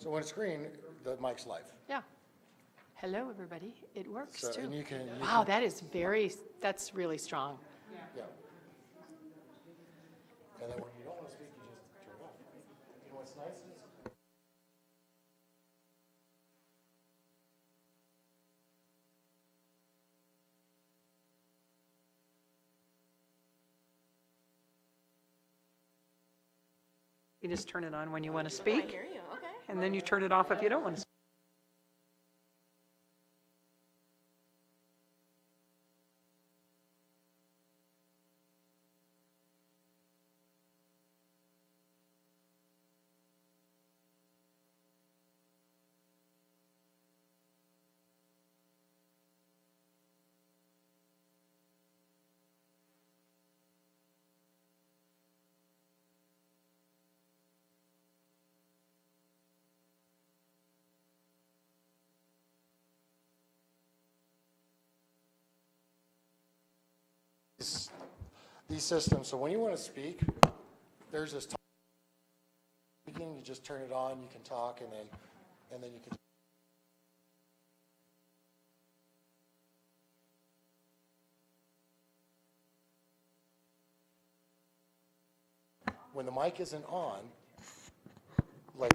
So when it's green, the mic's live. Yeah. Hello, everybody. It works So, too. and you can, Wow, that's really strong. yeah. And then when you don't want to speak, you just turn it off. You know what's nice is, You just turn it on when you want to speak, I hear you, okay. and then you turn it off if you don't want to speak. these systems, so when you want to speak, there's this speaking, you just turn it on, you can talk, and then you can. When the mic isn't on, like,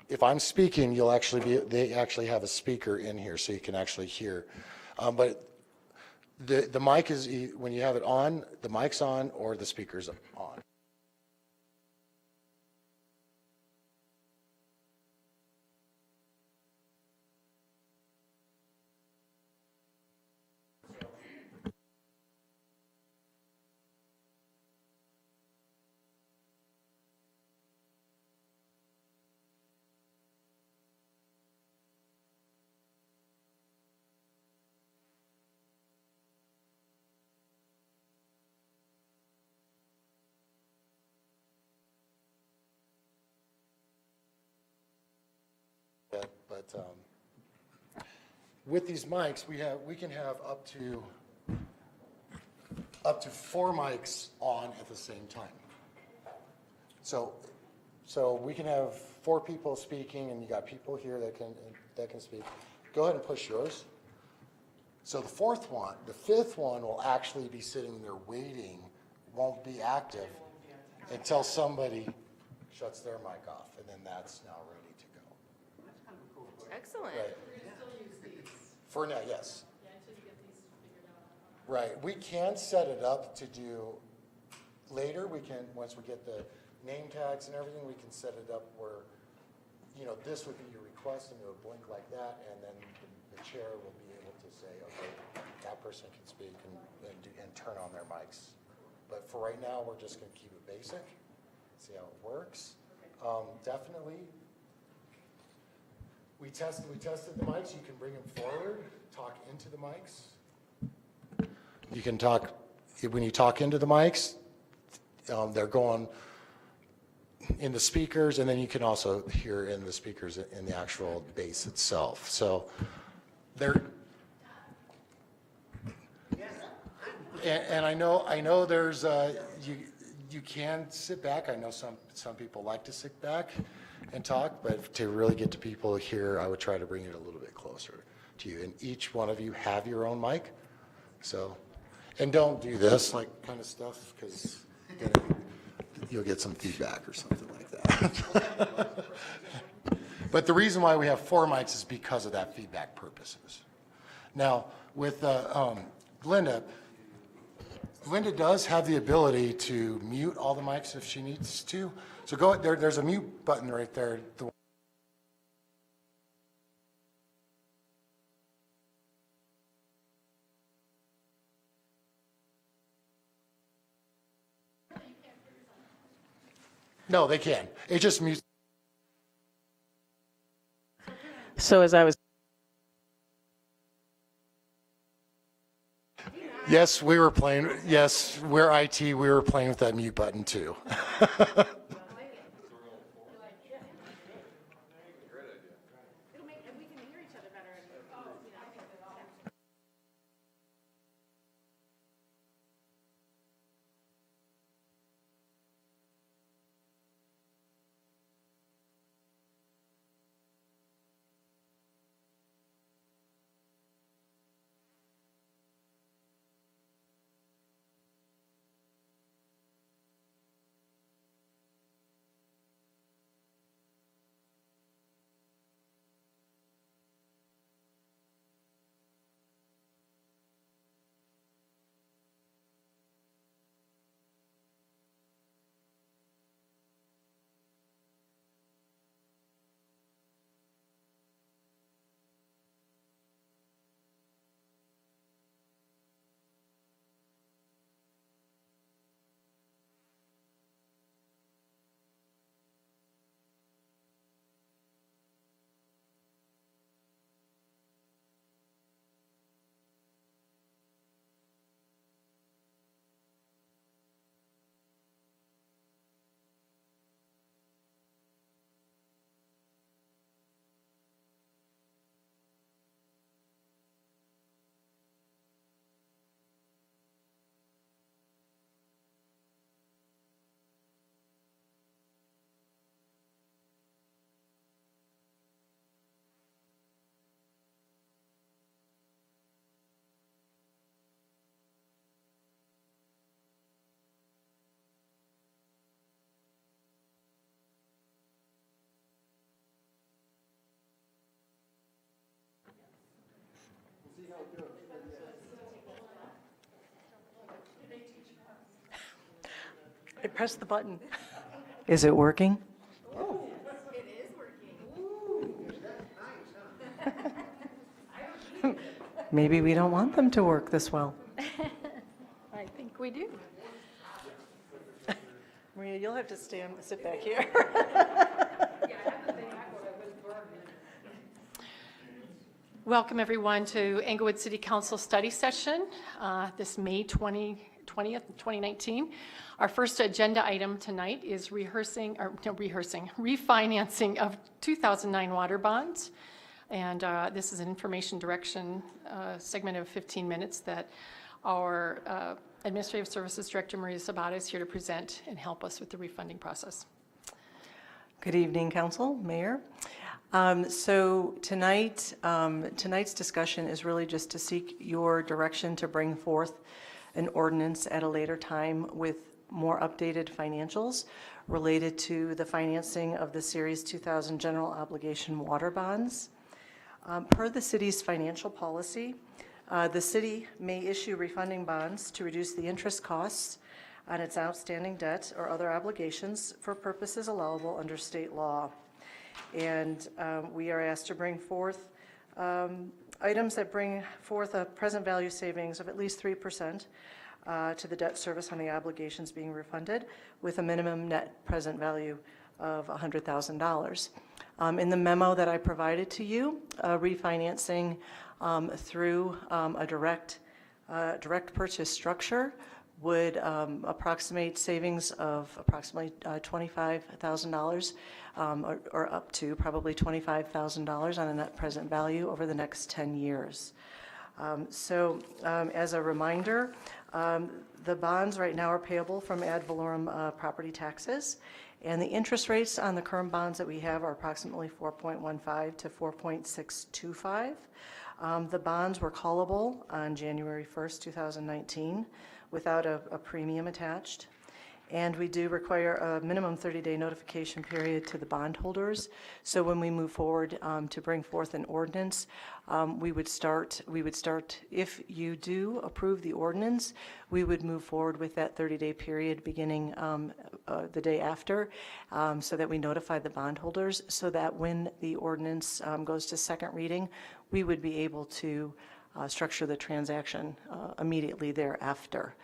if I'm speaking, they actually have a speaker in here, so you can actually hear. But the mic is, when you have it on, the mic's on or the speaker's on. But with these mics, we can have up to 4 mics on at the same time. So we can have 4 people speaking, and you got people here that can speak. Go ahead and push yours. So the fifth one will actually be sitting there waiting, won't be active until somebody shuts their mic off, and then that's now ready to go. Excellent. Right. For now, yes. Right. We can set it up to do later. We can, once we get the name tags and everything, we can set it up where, this would be your request, and it would blink like that, and then the chair will be able to say, okay, that person can speak and turn on their mics. But for right now, we're just going to keep it basic, see how it works. Definitely. We tested the mics. You can bring them forward, talk into the mics. You can talk, when you talk into the mics, they're going in the speakers, and then you can also hear in the speakers in the actual bass itself. So they're, and I know there's, you can sit back. I know some people like to sit back and talk, but to really get to people here, I would try to bring it a little bit closer to you. And each one of you have your own mic. So, and don't do this like kind of stuff, because you'll get some feedback or something like that. But the reason why we have 4 mics is because of that feedback purposes. Now, with Linda does have the ability to mute all the mics if she needs to. So go there's a mute button right there. No, they can. It just mutes. So as I was Yes, we're IT, we were playing with that mute button too. I pressed the button. Is it working? It is working. Maybe we don't want them to work this well. I think we do. Maria, you'll have to sit back here. Welcome, everyone, to Englewood City Council study session, this May 20th, 2019. Our first agenda item tonight is refinancing of 2009 water bonds. And this is an information direction segment of 15 minutes that our Administrative Services Director Maria Gonzalez is here to present and help us with the refunding process. Good evening, Council, Mayor. So tonight's discussion is really just to seek your direction to bring forth an ordinance at a later time with more updated financials related to the financing of the Series 2000 General Obligation Water Bonds. Per the city's financial policy, the city may issue refunding bonds to reduce the interest costs on its outstanding debt or other obligations for purposes allowable under state law. And we are asked to bring forth items that bring forth a present value savings of at least 3% to the debt service on the obligations being refunded, with a minimum net present value of $100,000. In the memo that I provided to you, refinancing through a direct purchase structure would approximate savings of approximately $25,000 or up to probably $25,000 on a net present value over the next 10 years. As a reminder, the bonds right now are payable from ad valorem property taxes, and the interest rates on the current bonds that we have are approximately 4.15 to 4.625. The bonds were callable on January 1st, 2019, without a premium attached. And we do require a minimum 30-day notification period to the bondholders. So when we move forward to bring forth an ordinance, we would start, if you do approve the ordinance, we would move forward with that 30-day period beginning the day after, so that we notify the bondholders, so that when the ordinance goes to second reading, we would be able to structure the transaction immediately thereafter.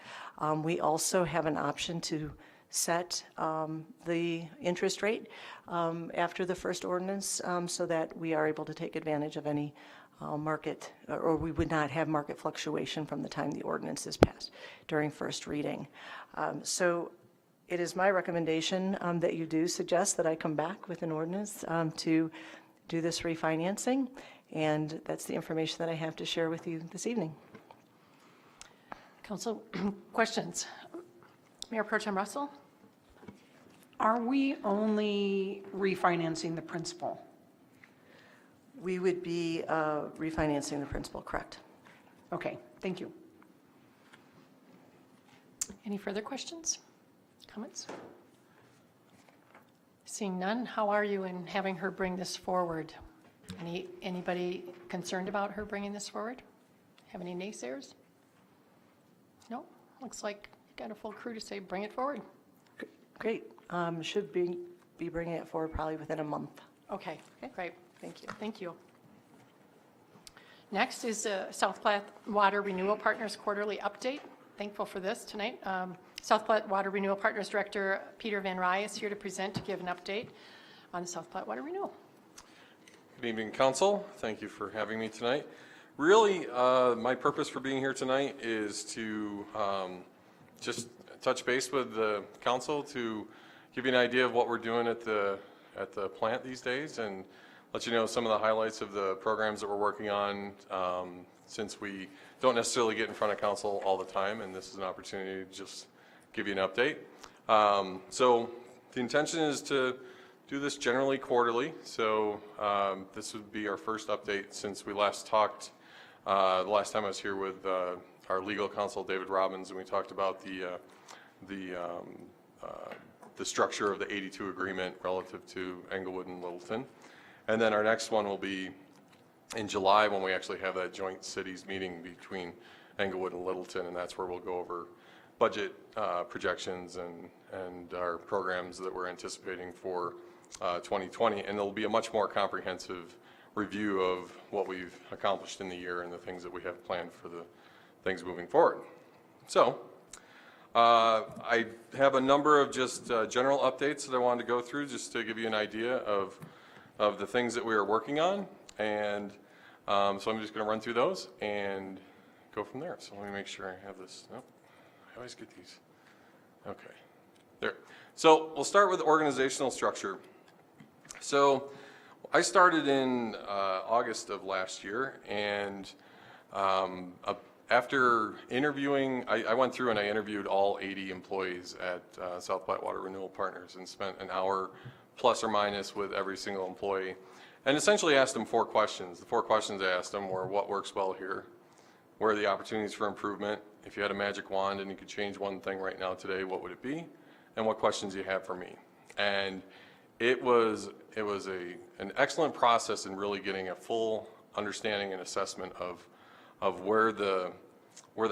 We also have an option to set the interest rate after the first ordinance, so that we are able to take advantage of any market, or we would not have market fluctuation from the time the ordinance is passed during first reading. So it is my recommendation that you do suggest that I come back with an ordinance to do this refinancing. And that's the information that I have to share with you this evening. Council, questions? Mayor Pro Tem Russell? Are we only refinancing the principal? We would be refinancing the principal, correct? Okay, thank you. Any further questions, comments? Seeing none, how are you in having her bring this forward? Anybody concerned about her bringing this forward? Have any naysayers? No? Looks like you got a full crew to say, bring it forward. Great. Should be bringing it forward probably within a month. Okay, great. Thank you. Thank you. Next is South Platte Water Renewal Partners quarterly update. Thankful for this tonight. South Platte Water Renewal Partners Director Pieter Van Rij is here to present to give an update on the South Platte Water Renewal. Good evening, Council. Thank you for having me tonight. Really, my purpose for being here tonight is to just touch base with the Council to give you an idea of what we're doing at the plant these days, and let you know some of the highlights of the programs that we're working on, since we don't necessarily get in front of Council all the time, and this is an opportunity to just give you an update. So the intention is to do this generally quarterly, so this would be our first update since we last talked, the last time I was here with our legal counsel, David Robbins, and we talked about the structure of the 82 agreement relative to Englewood and Littleton. And then our next one will be in July when we actually have that joint cities meeting between Englewood and Littleton, and that's where we'll go over budget projections and our programs that we're anticipating for 2020. And it'll be a much more comprehensive review of what we've accomplished in the year and the things that we have planned for the things moving forward. So I have a number of just general updates that I wanted to go through just to give you an idea of the things that we are working on. And so I'm just going to run through those and go from there. So let me make sure I have this. Oh, I always get these. Okay, there. So we'll start with organizational structure. So I started in August of last year, and after interviewing, I went through and I interviewed all 80 employees at South Platte Water Renewal Partners and spent an hour plus or minus with every single employee and essentially asked them 4 questions. The 4 questions I asked them were, what works well here? Where are the opportunities for improvement? If you had a magic wand and you could change one thing right now today, what would it be? And what questions do you have for me? And it was an excellent process in really getting a full understanding and assessment of where the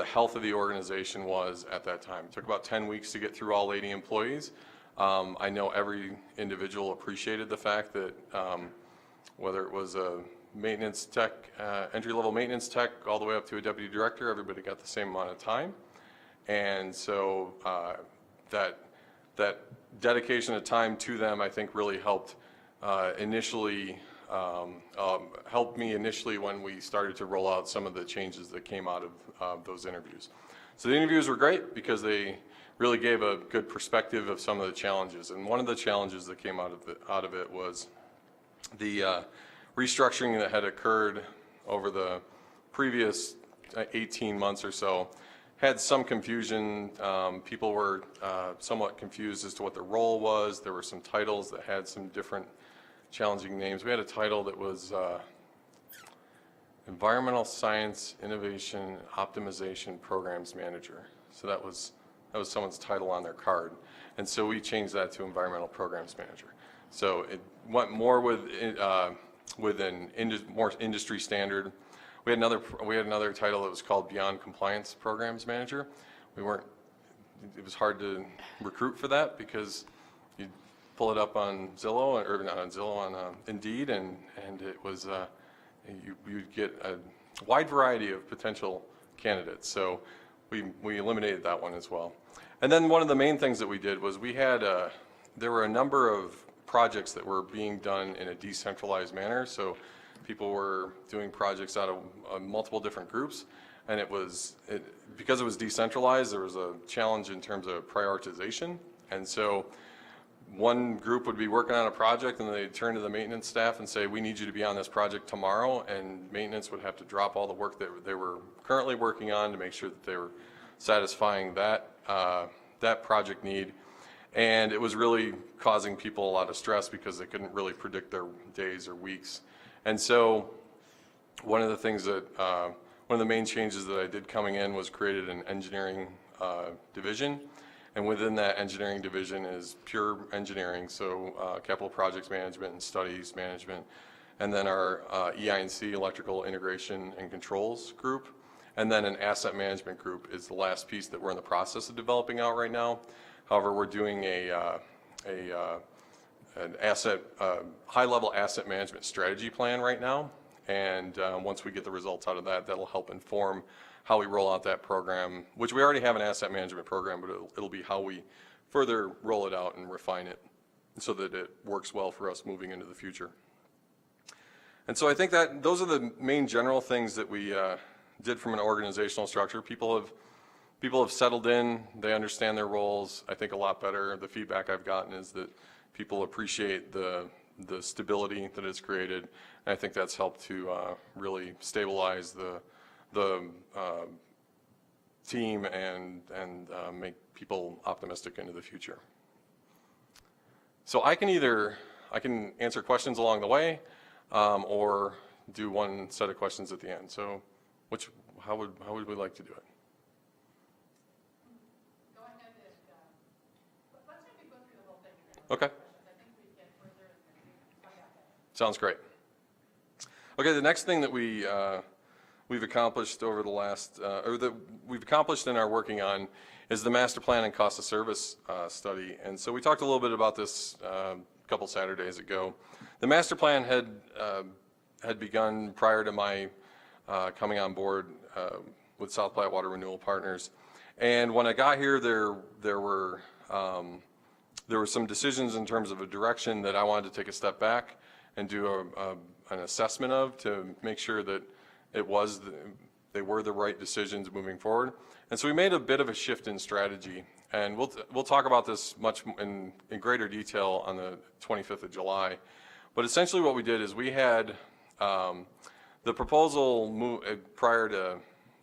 health of the organization was at that time. It took about 10 weeks to get through all 80 employees. I know every individual appreciated the fact that whether it was a maintenance tech, entry-level maintenance tech, all the way up to a deputy director, everybody got the same amount of time. And so that dedication of time to them, I think, really helped helped me initially when we started to roll out some of the changes that came out of those interviews. So the interviews were great because they really gave a good perspective of some of the challenges. And one of the challenges that came out of it was the restructuring that had occurred over the previous 18 months or so had some confusion. People were somewhat confused as to what the role was. There were some titles that had some different challenging names. We had a title that was Environmental Science Innovation Optimization Programs Manager. So that was someone's title on their card. And so we changed that to Environmental Programs Manager. So it went more with more industry standard. We had another title that was called Beyond Compliance Programs Manager. It was hard to recruit for that because you'd pull it up on Zillow, or not on Zillow, on Indeed, and it was, you'd get a wide variety of potential candidates. So we eliminated that one as well. And then one of the main things that we did was there were a number of projects that were being done in a decentralized manner. So people were doing projects out of multiple different groups, and because it was decentralized, there was a challenge in terms of prioritization. And so one group would be working on a project, and they'd turn to the maintenance staff and say, we need you to be on this project tomorrow, and maintenance would have to drop all the work that they were currently working on to make sure that they were satisfying that project need. And it was really causing people a lot of stress because they couldn't really predict their days or weeks. And so one of the main changes that I did coming in was created an engineering division. And within that engineering division is pure engineering, so capital projects management and studies management. And then our EI&C, electrical integration and controls group. And then an asset management group is the last piece that we're in the process of developing out right now. However, we're doing an high-level asset management strategy plan right now. And once we get the results out of that, that'll help inform how we roll out that program, which we already have an asset management program, but it'll be how we further roll it out and refine it so that it works well for us moving into the future. And so I think that those are the main general things that we did from an organizational structure. People have settled in, they understand their roles, I think, a lot better. The feedback I've gotten is that people appreciate the stability that it's created, and I think that's helped to really stabilize the team and make people optimistic into the future. So I can answer questions along the way, or do one set of questions at the end. So how would we like to do it? Go ahead and, let's maybe go through the whole thing. Okay. I think we get further and find out. Sounds great. Okay, the next thing that we we've accomplished over the last, we've accomplished and are working on is the master plan and cost of service study. And so we talked a little bit about this a couple Saturdays ago. The master plan had begun prior to my coming on board with South Platte Water Renewal Partners. And when I got here, there were some decisions in terms of a direction that I wanted to take a step back and do an assessment of to make sure that they were the right decisions moving forward. And so we made a bit of a shift in strategy, and we'll talk about this much in greater detail on the 25th of July. But essentially what we did is we had the proposal prior to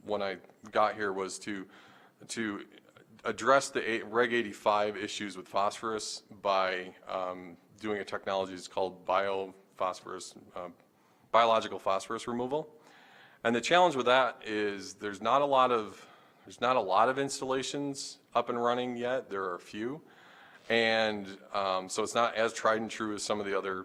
when I got here was to address the Reg 85 issues with phosphorus by doing a technology that's called biological phosphorus removal. And the challenge with that is there's not a lot of installations up and running yet. There are a few. And so it's not as tried and true as some of the other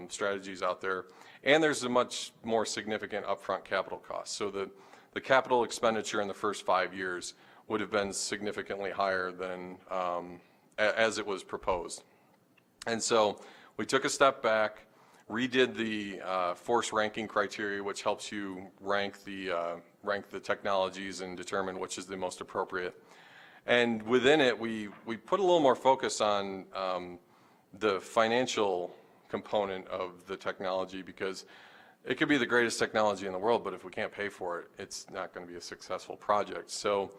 strategies out there. And there's a much more significant upfront capital cost. So the capital expenditure in the first 5 years would have been significantly higher than as it was proposed. And so we took a step back, redid the force ranking criteria, which helps you rank the technologies and determine which is the most appropriate. And within it, we put a little more focus on the financial component of the technology, because it could be the greatest technology in the world, but if we can't pay for it, it's not going to be a successful project. So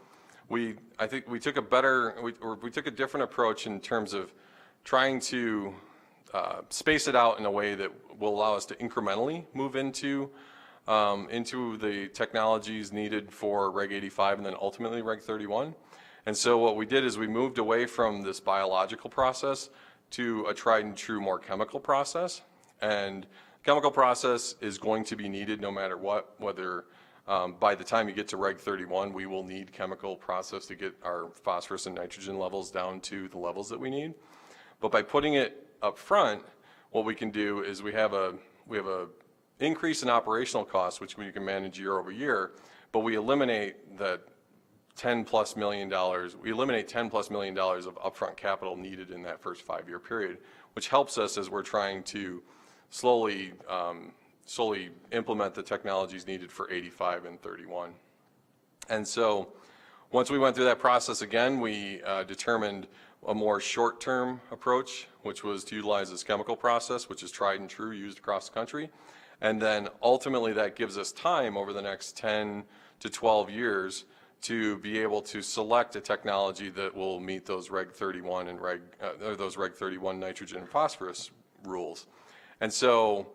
I think we took a different approach in terms of trying to space it out in a way that will allow us to incrementally move into the technologies needed for Reg 85 and then ultimately Reg 31. And so what we did is we moved away from this biological process to a tried and true more chemical process. And chemical process is going to be needed no matter what, whether by the time you get to Reg 31, we will need chemical process to get our phosphorus and nitrogen levels down to the levels that we need. But by putting it up front, what we can do is we have a increase in operational costs, which we can manage year over year, but we eliminate that $10+ million. We eliminate $10+ million of upfront capital needed in that first 5-year period, which helps us as we're trying to slowly implement the technologies needed for 85 and 31. And so once we went through that process again, we determined a more short-term approach, which was to utilize this chemical process, which is tried and true, used across the country. And then ultimately that gives us time over the next 10 to 12 years to be able to select a technology that will meet those Reg 31 and those Reg 31 nitrogen and phosphorus rules. And so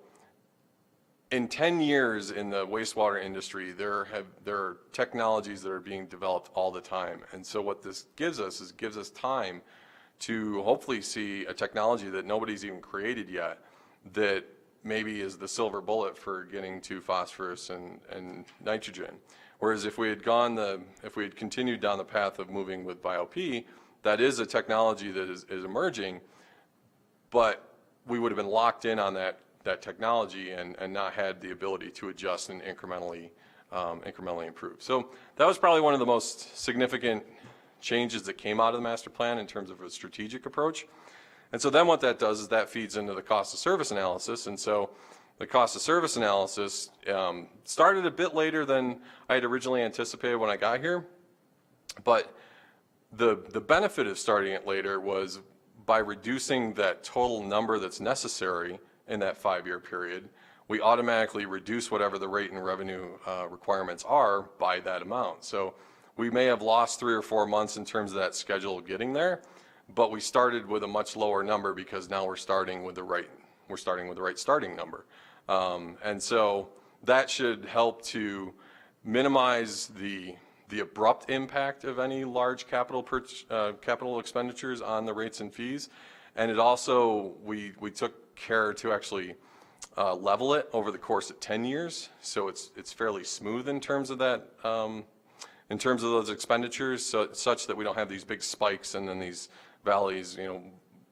in 10 years in the wastewater industry, there are technologies that are being developed all the time. And so what this gives us is gives us time to hopefully see a technology that nobody's even created yet that maybe is the silver bullet for getting to phosphorus and nitrogen. Whereas if we had continued down the path of moving with BioP, that is a technology that is emerging, but we would have been locked in on that technology and not had the ability to adjust and incrementally improve. So that was probably one of the most significant changes that came out of the master plan in terms of a strategic approach. And so then what that does is that feeds into the cost of service analysis. And so the cost of service analysis started a bit later than I had originally anticipated when I got here. But the benefit of starting it later was by reducing that total number that's necessary in that 5-year period, we automatically reduce whatever the rate and revenue requirements are by that amount. So we may have lost 3 or 4 months in terms of that schedule getting there, but we started with a much lower number because now we're starting with the right starting number. And so that should help to minimize the abrupt impact of any large capital expenditures on the rates and fees. And it also, we took care to actually level it over the course of 10 years. So it's fairly smooth in terms of that, in terms of those expenditures, such that we don't have these big spikes and then these valleys,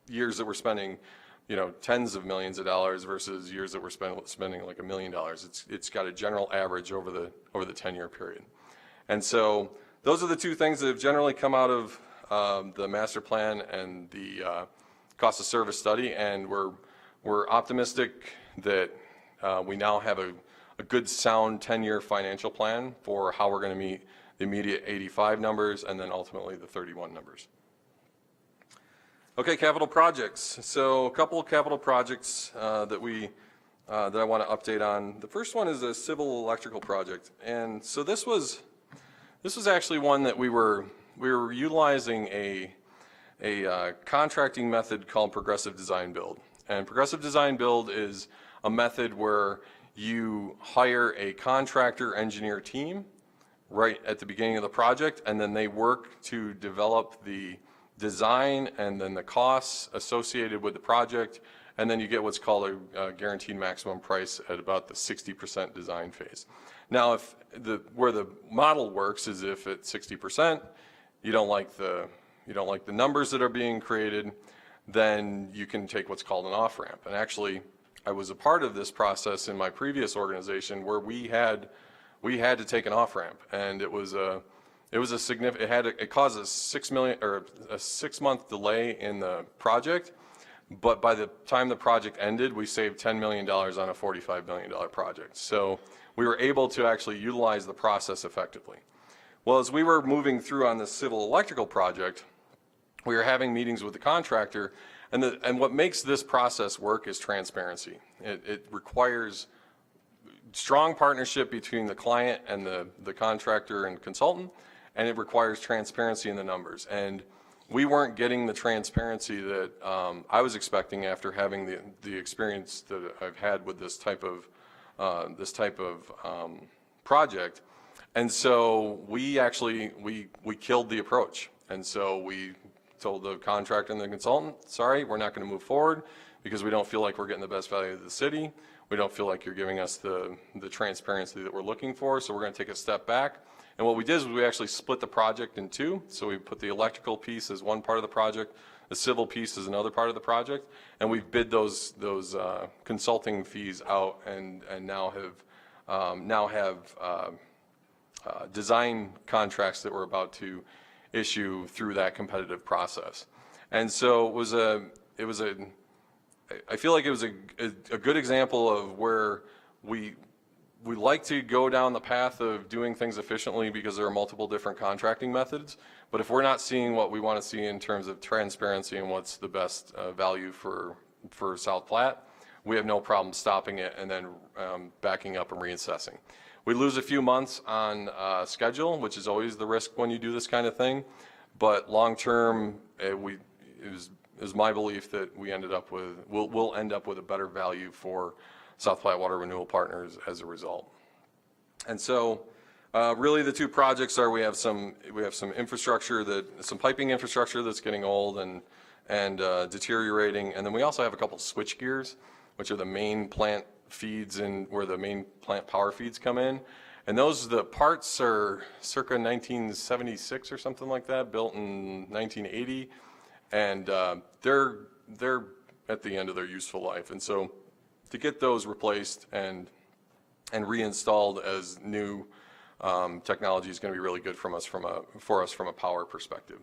years that we're spending tens of millions of dollars versus years that we're spending like $1 million. It's got a general average over the 10-year period. And so those are the two things that have generally come out of the master plan and the cost of service study, and we're optimistic that we now have a good sound 10-year financial plan for how we're going to meet the immediate 85 numbers and then ultimately the 31 numbers. Okay, capital projects. So a couple of capital projects that I want to update on. The first one is a civil electrical project, and so this was actually one that we were utilizing a contracting method called progressive design build. And progressive design build is a method where you hire a contractor engineer team right at the beginning of the project, and then they work to develop the design and then the costs associated with the project, and then you get what's called a guaranteed maximum price at about the 60% design phase. Now, where the model works is if at 60% you don't like the numbers that are being created, then you can take what's called an off-ramp. And actually, I was a part of this process in my previous organization where we had to take an off-ramp, and it caused a a 6-month delay in the project, but by the time the project ended, we saved $10 million on a $45 million project. So we were able to actually utilize the process effectively. Well, as we were moving through on this civil electrical project, we were having meetings with the contractor, and what makes this process work is transparency. It requires strong partnership between the client and the contractor and consultant, and it requires transparency in the numbers. And we weren't getting the transparency that I was expecting after having the experience that I've had with this type of project. And so we killed the approach. And so we told the contractor and the consultant, sorry, we're not going to move forward because we don't feel like we're getting the best value of the city. We don't feel like you're giving us the transparency that we're looking for, so we're going to take a step back. And what we did is we actually split the project in two. So we put the electrical piece as one part of the project, the civil piece is another part of the project, and we've bid those consulting fees out and now have design contracts that we're about to issue through that competitive process. And so I feel like it was a good example of where we like to go down the path of doing things efficiently because there are multiple different contracting methods. But if we're not seeing what we want to see in terms of transparency and what's the best value for South Platte, we have no problem stopping it and then backing up and reassessing. We lose a few months on schedule, which is always the risk when you do this kind of thing. But long term, it was my belief that we'll end up with a better value for South Platte Water Renewal Partners as a result. And so really the two projects are we have some infrastructure some piping infrastructure that's getting old and deteriorating, and then we also have a couple switch gears, which are the main plant feeds and where the main plant power feeds come in. And the parts are circa 1976 or something like that, built in 1980, and they're at the end of their useful life. And so to get those replaced and reinstalled as new technology is going to be really good for us from a power perspective.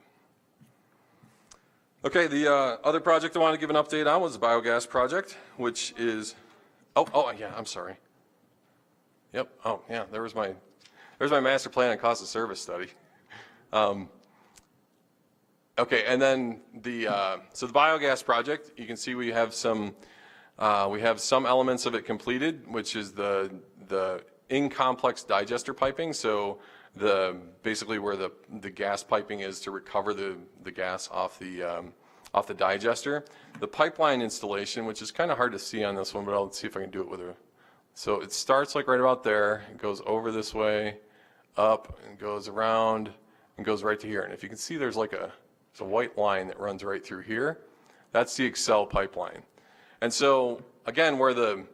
Okay, the other project I wanted to give an update on was the biogas project, which is, yeah, I'm sorry. Yep, yeah, there's my master plan and cost of service study. Okay, and then so the biogas project, you can see we have some elements of it completed, which is the in-complex digester piping. So basically where the gas piping is to recover the gas off the digester. The pipeline installation, which is kind of hard to see on this one, but I'll see if I can do it with her. So it starts like right about there, it goes over this way, up, and goes around, and goes right to here. And if you can see, there's a white line that runs right through here. That's the Excel pipeline. And so again, where the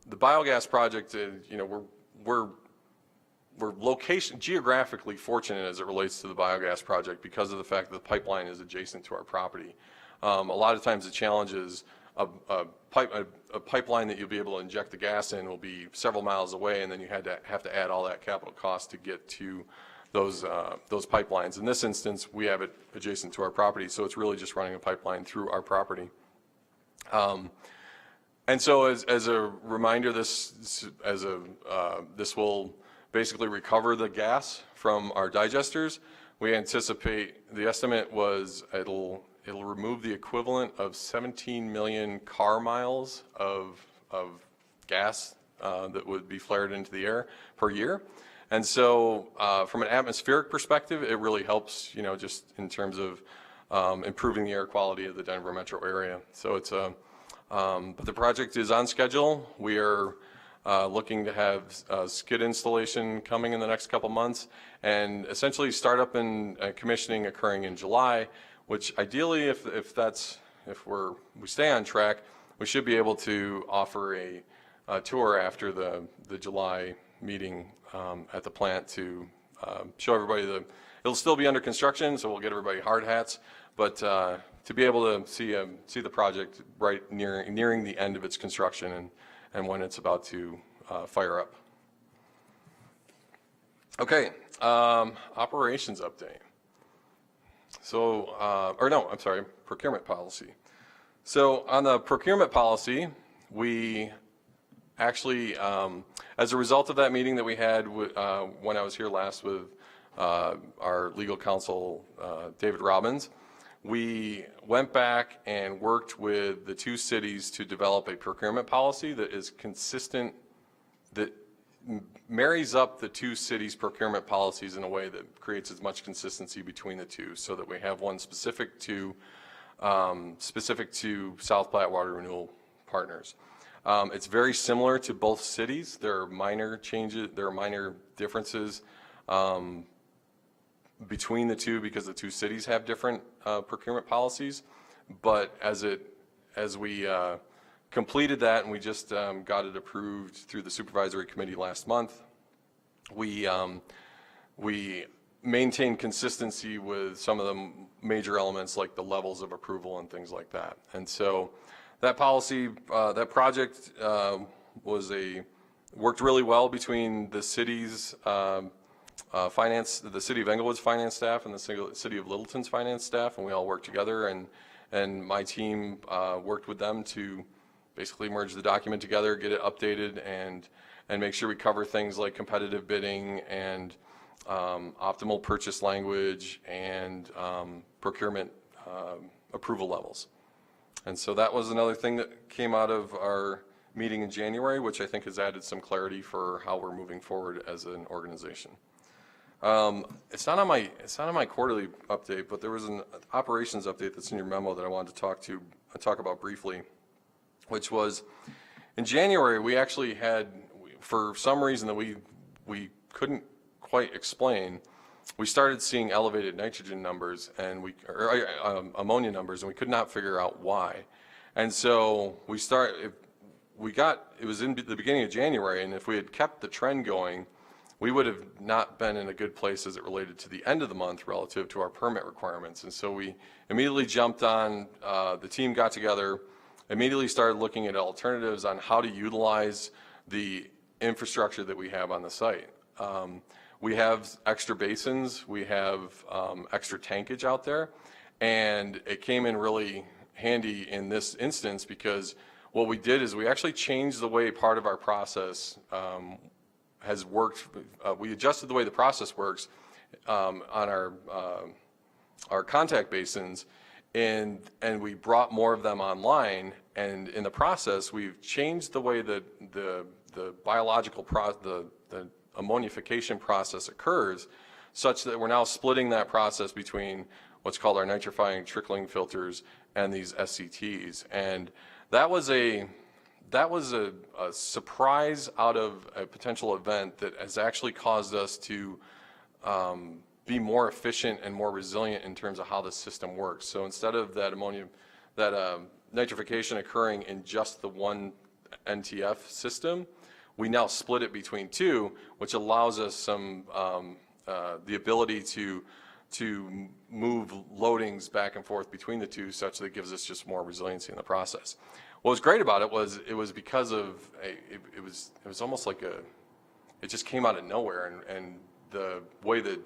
biogas project is, we're geographically fortunate as it relates to the biogas project because of the fact that the pipeline is adjacent to our property. a lot of times the challenge is a pipeline that you'll be able to inject the gas in will be several miles away, and then you have to add all that capital cost to get to those pipelines. In this instance, we have it adjacent to our property, so it's really just running a pipeline through our property. And so as a reminder, this will basically recover the gas from our digesters. We anticipate, the estimate was it'll remove the equivalent of 17 million car miles of gas that would be flared into the air per year. And so from an atmospheric perspective, it really helps, just in terms of improving the air quality of the Denver metro area. So it's but the project is on schedule. We are looking to have skid installation coming in the next couple months, and essentially startup and commissioning occurring in July, which ideally, if we stay on track, we should be able to offer a tour after the July meeting at the plant to show everybody it'll still be under construction, so we'll get everybody hard hats, but to be able to see the project right nearing the end of its construction and when it's about to fire up. Okay, operations update. So, procurement policy. So on the procurement policy, we actually, as a result of that meeting that we had when I was here last with our legal counsel, David Robbins, we went back and worked with the two cities to develop a procurement policy that is consistent, that marries up the two cities' procurement policies in a way that creates as much consistency between the two, so that we have one specific to South Platte Water Renewal Partners. It's very similar to both cities. There are minor changes, there are minor differences between the two because the two cities have different procurement policies. But as we completed that, and we just got it approved through the supervisory committee last month, we maintained consistency with some of the major elements like the levels of approval and things like that. And so that policy, that project worked really well between the city's the city of Englewood's finance staff and the city of Littleton's finance staff, and we all worked together, and my team worked with them to basically merge the document together, get it updated, and make sure we cover things like competitive bidding and optimal purchase language and procurement approval levels. And so that was another thing that came out of our meeting in January, which I think has added some clarity for how we're moving forward as an organization. It's not on my quarterly update, but there was an operations update that's in your memo that I wanted to talk about briefly, which was in January we actually had, for some reason that we couldn't quite explain, we started seeing elevated nitrogen numbers and ammonia numbers, and we could not figure out why. And so it was in the beginning of January, and if we had kept the trend going, we would have not been in a good place as it related to the end of the month relative to our permit requirements. And so we immediately jumped on, the team got together, immediately started looking at alternatives on how to utilize the infrastructure that we have on the site. We have extra basins, we have extra tankage out there, and it came in really handy in this instance because what we did is we actually changed the way part of our process has worked. We adjusted the way the process works on our contact basins, and we brought more of them online. And in the process, we've changed the way that the biological the ammonification process occurs, such that we're now splitting that process between what's called our nitrifying trickling filters and these SCTs. And that was a surprise out of a potential event that has actually caused us to be more efficient and more resilient in terms of how the system works. So instead of that nitrification occurring in just the one NTF system, we now split it between two, which allows us the ability to move loadings back and forth between the two such that it gives us just more resiliency in the process. What was great about it was because of, it was almost like it just came out of nowhere, and the way that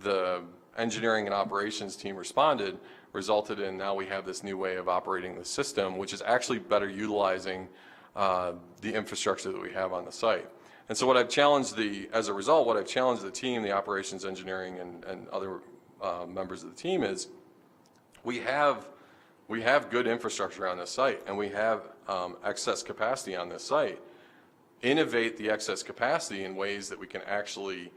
the engineering and operations team responded resulted in now we have this new way of operating the system, which is actually better utilizing the infrastructure that we have on the site. And so what I've challenged as a result, what I've challenged the team, the operations engineering and other members of the team is we have good infrastructure on this site, and we have excess capacity on this site. Innovate the excess capacity in ways that we can actually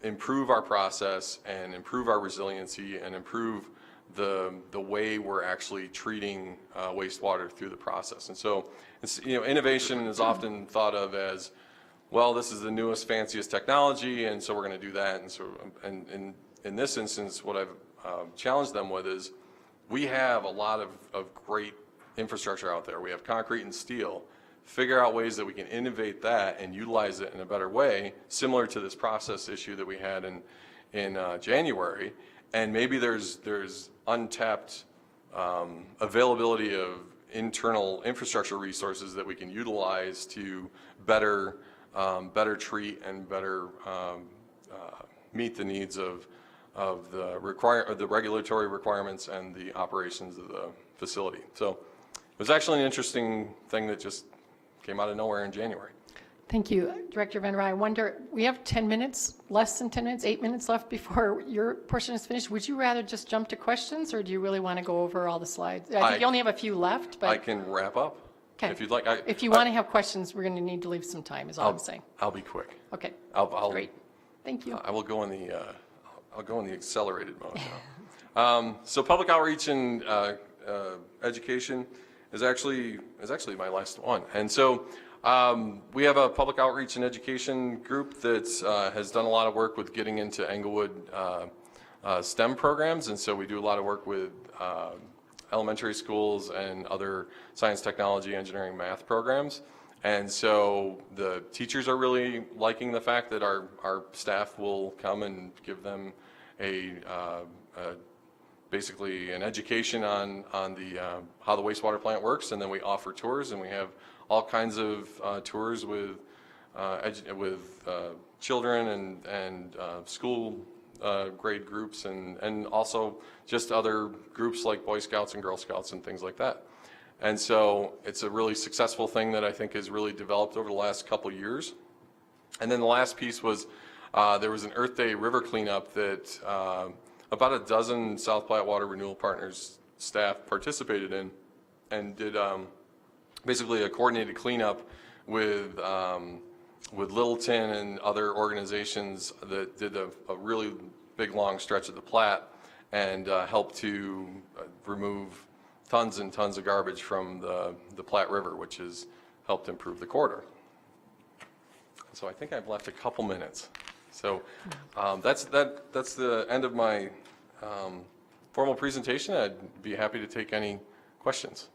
improve our process and improve our resiliency and improve the way we're actually treating wastewater through the process. And so, innovation is often thought of as, well, this is the newest, fanciest technology, and so we're going to do that. And so, and in this instance, what I've challenged them with is, we have a lot of great infrastructure out there. We have concrete and steel. Figure out ways that we can innovate that and utilize it in a better way, similar to this process issue that we had in January. And maybe there's untapped availability of internal infrastructure resources that we can utilize to better treat and better meet the needs of the regulatory requirements and the operations of the facility. So it was actually an interesting thing that just came out of nowhere in January. Thank you, Director Van Ryn. I wonder, we have 10 minutes, less than 10 minutes, 8 minutes left before your portion is finished. Would you rather just jump to questions, or do you really want to go over all the slides? I think you only have a few left, but. I can wrap up if you'd like. If you want to have questions, we're going to need to leave some time, is all I'm saying. I'll be quick. Okay, I'll great. Thank you. I will go in the accelerated mode now. So public outreach and education is actually my last one. And so we have a public outreach and education group that has done a lot of work with getting into Englewood STEM programs. And so we do a lot of work with elementary schools and other science, technology, engineering, math programs. And so the teachers are really liking the fact that our staff will come and give them basically an education on the how the wastewater plant works, and then we offer tours, and we have all kinds of tours with children and school grade groups, and also just other groups like Boy Scouts and Girl Scouts and things like that. And so it's a really successful thing that I think has really developed over the last couple of years. And then the last piece was there was an Earth Day river cleanup that about a dozen South Platte Water Renewal Partners staff participated in, and did basically a coordinated cleanup with Littleton and other organizations that did a really big long stretch of the Platte, and helped to remove tons and tons of garbage from the Platte River, which has helped improve the corridor. So I think I've left a couple minutes. So that's the end of my formal presentation. I'd be happy to take any questions.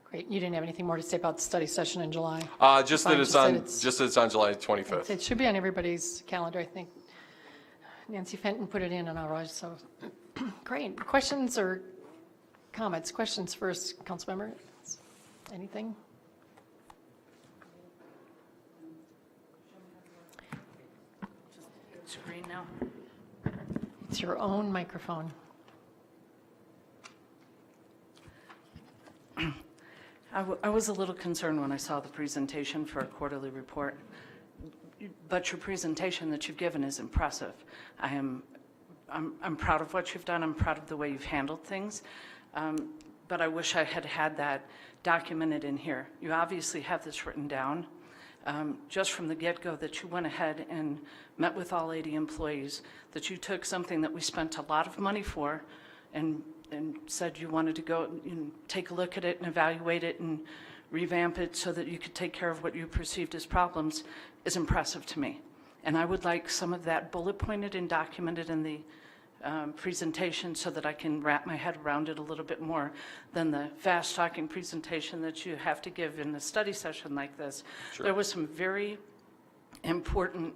Great. You didn't have anything more to say about the study session in July? Just that it's on July 25th. It should be on everybody's calendar, I think. Nancy Fenton put it in on ours, so great. Questions or comments? Questions first, Councilmember? Anything? It's green now. It's your own microphone. I was a little concerned when I saw the presentation for a quarterly report, but your presentation that you've given is impressive. I'm proud of what you've done. I'm proud of the way you've handled things, but I wish I had had that documented in here. You obviously have this written down. Just from the get-go, that you went ahead and met with all 80 employees, that you took something that we spent a lot of money for and said you wanted to go and take a look at it and evaluate it and revamp it so that you could take care of what you perceived as problems, is impressive to me. And I would like some of that bullet pointed and documented in the presentation so that I can wrap my head around it a little bit more than the fast-talking presentation that you have to give in a study session like this. Sure. There was some very important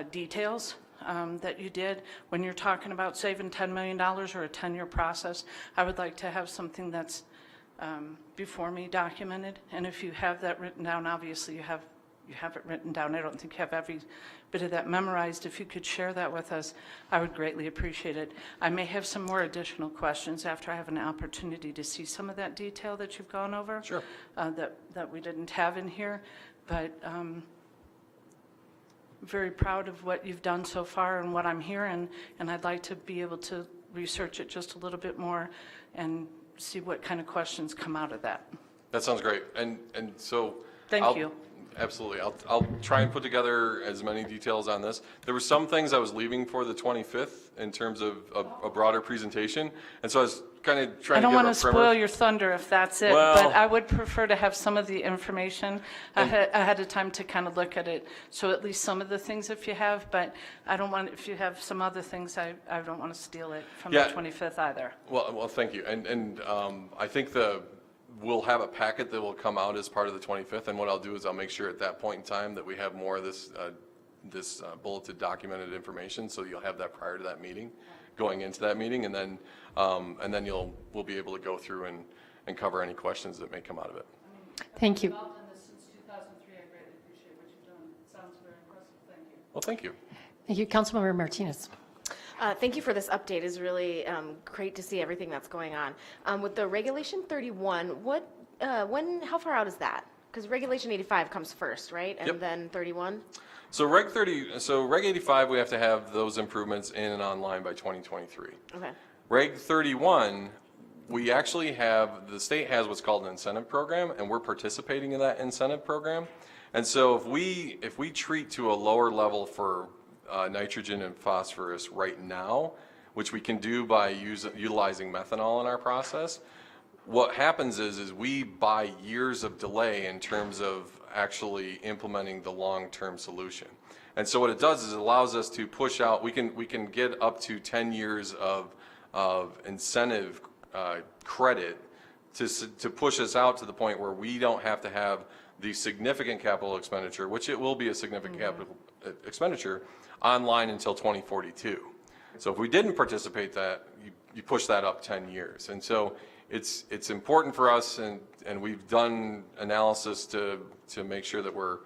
details that you did. When you're talking about saving $10 million or a 10-year process, I would like to have something that's before me documented. And if you have that written down, obviously you have it written down. I don't think you have every bit of that memorized. If you could share that with us, I would greatly appreciate it. I may have some more additional questions after I have an opportunity to see some of that detail that you've gone over. Sure. That we didn't have in here, but very proud of what you've done so far and what I'm hearing, and I'd like to be able to research it just a little bit more and see what kind of questions come out of that. That sounds great. And so. Thank you. Absolutely. I'll try and put together as many details on this. There were some things I was leaving for the 25th in terms of a broader presentation. And so I was kind of trying to give a I don't want to primer. spoil your thunder if that's it, Well- but I would prefer to have some of the information ahead of time to kind of look at it. So at least some of the things if you have, but I don't want, if you have some other things, I don't want to steal it from the Yeah. 25th either. Well, thank you. And I think we'll have a packet that will come out as part of the 25th. And what I'll do is I'll make sure at that point in time that we have more of this bulleted documented information. So you'll have that prior to that meeting, going into that meeting. And then we'll be able to go through and cover any questions that may come out of it. Thank you. I've been involved in this since 2003. I greatly appreciate what you've done. It sounds very impressive. Thank you. Well, thank you. Thank you. Councilmember Martinez. Thank you for this update. It's really great to see everything that's going on. With the Regulation 31, how far out is that? Because Regulation 85 comes first, right? And Yep. then 31? So Reg 85, we have to have those improvements in and online by 2023. Okay. Reg 31, we actually have, the state has what's called an incentive program, and we're participating in that incentive program. And so if we treat to a lower level for nitrogen and phosphorus right now, which we can do by utilizing methanol in our process, what happens is we buy years of delay in terms of actually implementing the long-term solution. And so what it does is it allows us to push out, we can get up to 10 years of incentive credit to push us out to the point where we don't have to have the significant capital expenditure, which it will be a significant capital expenditure, online until 2042. So if we didn't participate that, you push that up 10 years. And so it's important for us, and we've done analysis to make sure that we're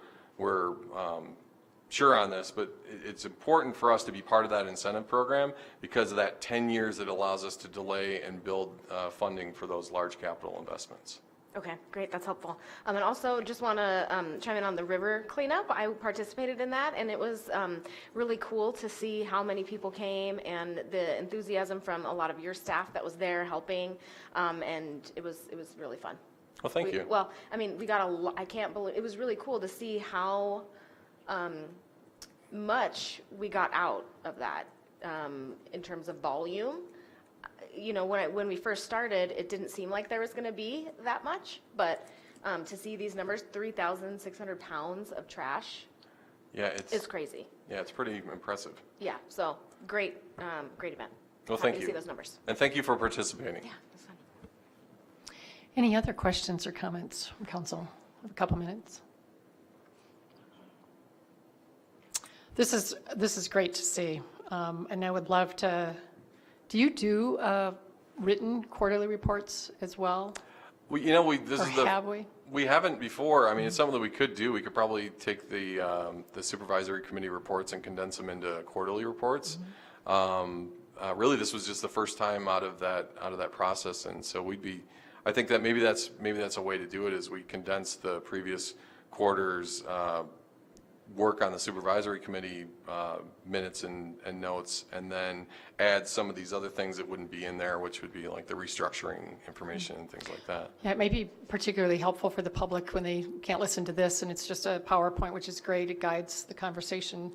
sure on this, but it's important for us to be part of that incentive program because of that 10 years that allows us to delay and build funding for those large capital investments. Okay, great, that's helpful. And also just want to chime in on the river cleanup. I participated in that, and it was really cool to see how many people came and the enthusiasm from a lot of your staff that was there helping, and it was really fun. Well, thank you. Well, I mean, we got I can't believe, it was really cool to see how much we got out of that in terms of volume. You know, when we first started, it didn't seem like there was going to be that much, but to see these numbers, 3,600 pounds of trash, Yeah, it's crazy. Yeah, it's pretty impressive. Yeah, so great event. Well, Happy thank to you. see those numbers. And thank you for participating. Yeah, that's fun. Any other questions or comments from council? We have a couple minutes. This is great to see, and I would love to. Do you do written quarterly reports as well? We Have we? We haven't before. I mean, it's something that we could do. We could probably take the supervisory committee reports and condense them into quarterly reports. Really, this was just the first time out of that process, and so I think that maybe that's a way to do it. Is we condense the previous quarter's work on the supervisory committee minutes and notes, and then add some of these other things that wouldn't be in there, which would be like the restructuring information and things like that. Yeah, it may be particularly helpful for the public when they can't listen to this, and it's just a PowerPoint, which is great. It guides the conversation,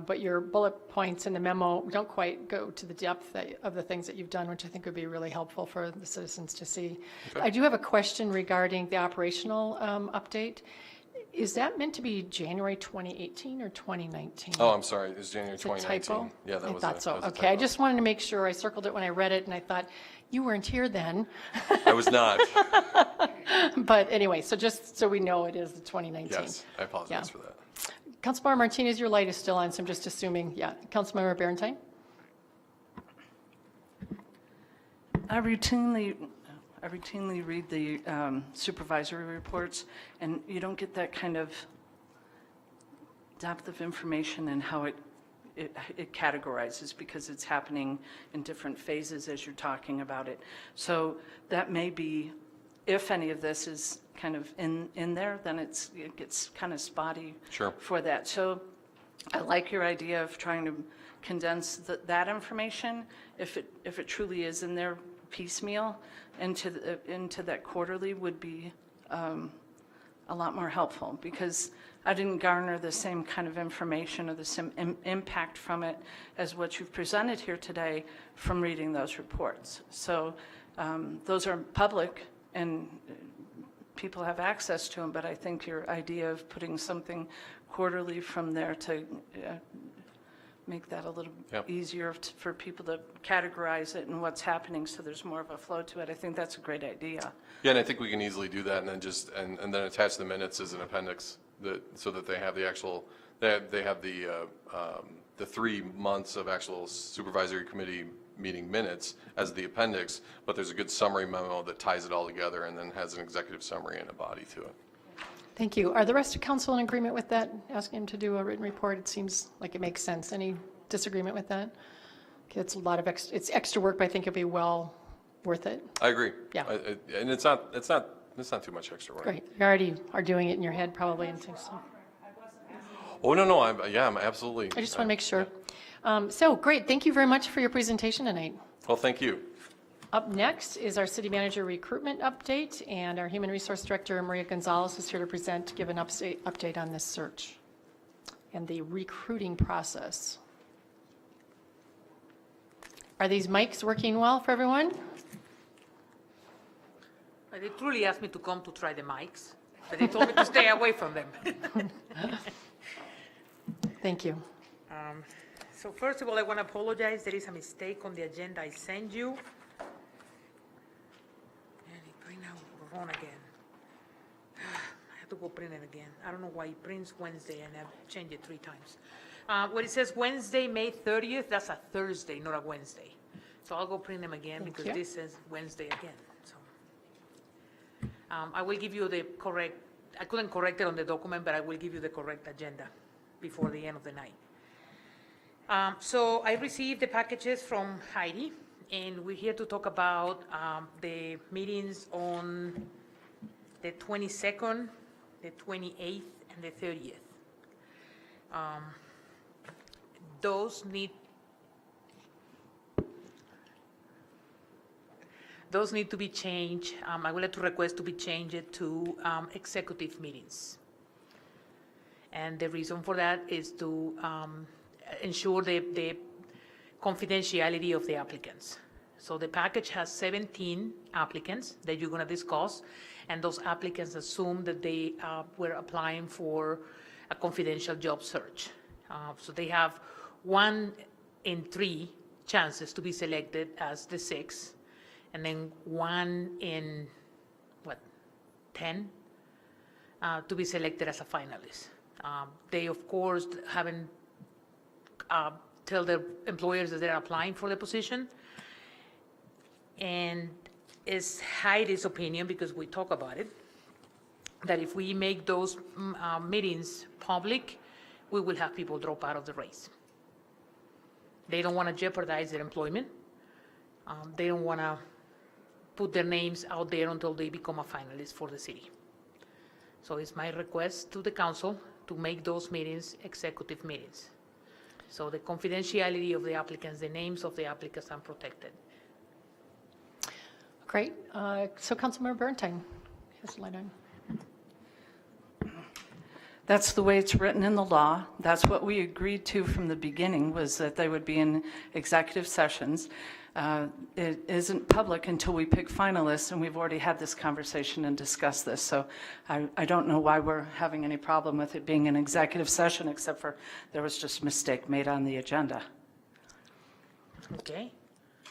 but your bullet points in the memo don't quite go to the depth of the things that you've done, which I think would be really helpful for the citizens to see. Okay. I do have a question regarding the operational update. Is that meant to be January 2018 or 2019? Oh, I'm sorry. It was January It's a 2019. typo? Yeah, that I was thought so. that was a Okay, I typo. just wanted to make sure. I circled it when I read it, and I thought, you weren't here then. I was not. But anyway, so just so we know, it is the 2019. Yes, I apologize Yeah. for that. Councilmember Martinez, your light is still on, so I'm just assuming, yeah. Councilmember Berentine? I routinely read the supervisory reports, and you don't get that kind of depth of information and how it categorizes, because it's happening in different phases as you're talking about it. So that may be, if any of this is kind of in there, then it gets kind of spotty for that. So I like your idea of trying to condense that information, if it truly is in there piecemeal, into that quarterly would be a lot more helpful, because I didn't garner the same kind of information or the same impact from it as what you've presented here today from reading those reports. So those are public and people have access to them, but I think your idea of putting something quarterly from there to make that a little easier for people to categorize it and what's happening, so there's more of a flow to it. I think that's a great idea. Yeah, and I think we can easily do that, and then just, and then attach the minutes as an appendix, so that they have the actual, they have the 3 months of actual supervisory committee meeting minutes as the appendix, but there's a good summary memo that ties it all together and then has an executive summary and a body to it. Thank you. Are the rest of council in agreement with that, asking him to do a written report? It seems like it makes sense. Any disagreement with that? Okay, it's a lot of it's extra work, but I think it'll be well worth it. I agree. Yeah. And it's not too much extra work. Great. You already are doing it in your head probably. So. Oh, no, I'm absolutely. I just want to make sure. So great. Thank you very much for your presentation tonight. Well, thank you. Up next is our city manager recruitment update, and our human resource director Maria Gonzalez is here to present, give an update on this search and the recruiting process. Are these mics working well for everyone? They truly asked me to come to try the mics, but they told me to stay away from them. Thank you. So first of all, I want to apologize. There is a mistake on the agenda I sent you. And it printed out wrong again. I have to go print it again. I don't know why it prints Wednesday and I've changed it 3 times. When it says Wednesday, May 30th, that's a Thursday, not a Wednesday. So I'll go print them again because you. this says Wednesday again. So I will give you the correct, I couldn't correct it on the document, but I will give you the correct agenda before the end of the night. So I received the packages from Heidi, and we're here to talk about the meetings on the 22nd, the 28th, and the 30th. Those need to be changed. I would like to request to be changed to executive meetings. And the reason for that is to ensure the confidentiality of the applicants. So the package has 17 applicants that you're going to discuss, and those applicants assume that they were applying for a confidential job search. So they have 1 in 3 chances to be selected as the 6th, and then 1 in, 10 to be selected as a finalist. They, of course, haven't tell their employers that they're applying for the position. And it's Heidi's opinion, because we talk about it, that if we make those meetings public, we will have people drop out of the race. They don't want to jeopardize their employment. They don't want to put their names out there until they become a finalist for the city. So it's my request to the council to make those meetings executive meetings. So the confidentiality of the applicants, the names of the applicants are protected. Great. So Councilmember Berentine has the light on. That's the way it's written in the law. That's what we agreed to from the beginning, was that they would be in executive sessions. It isn't public until we pick finalists, and we've already had this conversation and discussed this. So I don't know why we're having any problem with it being an executive session, except for there was just a mistake made on the agenda. Okay.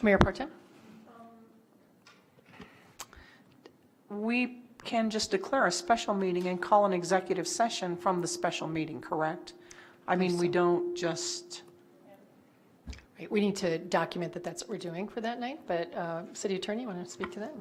Mayor Portem? We can just declare a special meeting and call an executive session from the special meeting, correct? I mean, we don't just, Right, we need to document that that's what we're doing for that night, but City Attorney, want to speak to that?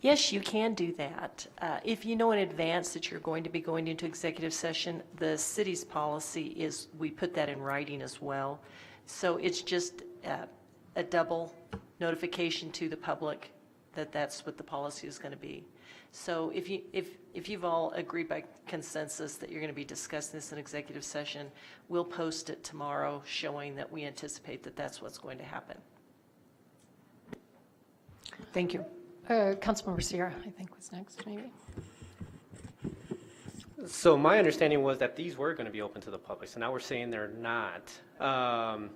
Yes, you can do that. If you know in advance that you're going to be going into executive session, the city's policy is, we put that in writing as well. So it's just a double notification to the public that that's what the policy is going to be. So if you've all agreed by consensus that you're going to be discussing this in executive session, we'll post it tomorrow showing that we anticipate that that's what's going to happen. thank you. Councilmember Sierra, I think was next, maybe. So my understanding was that these were going to be open to the public, so now we're saying they're not. I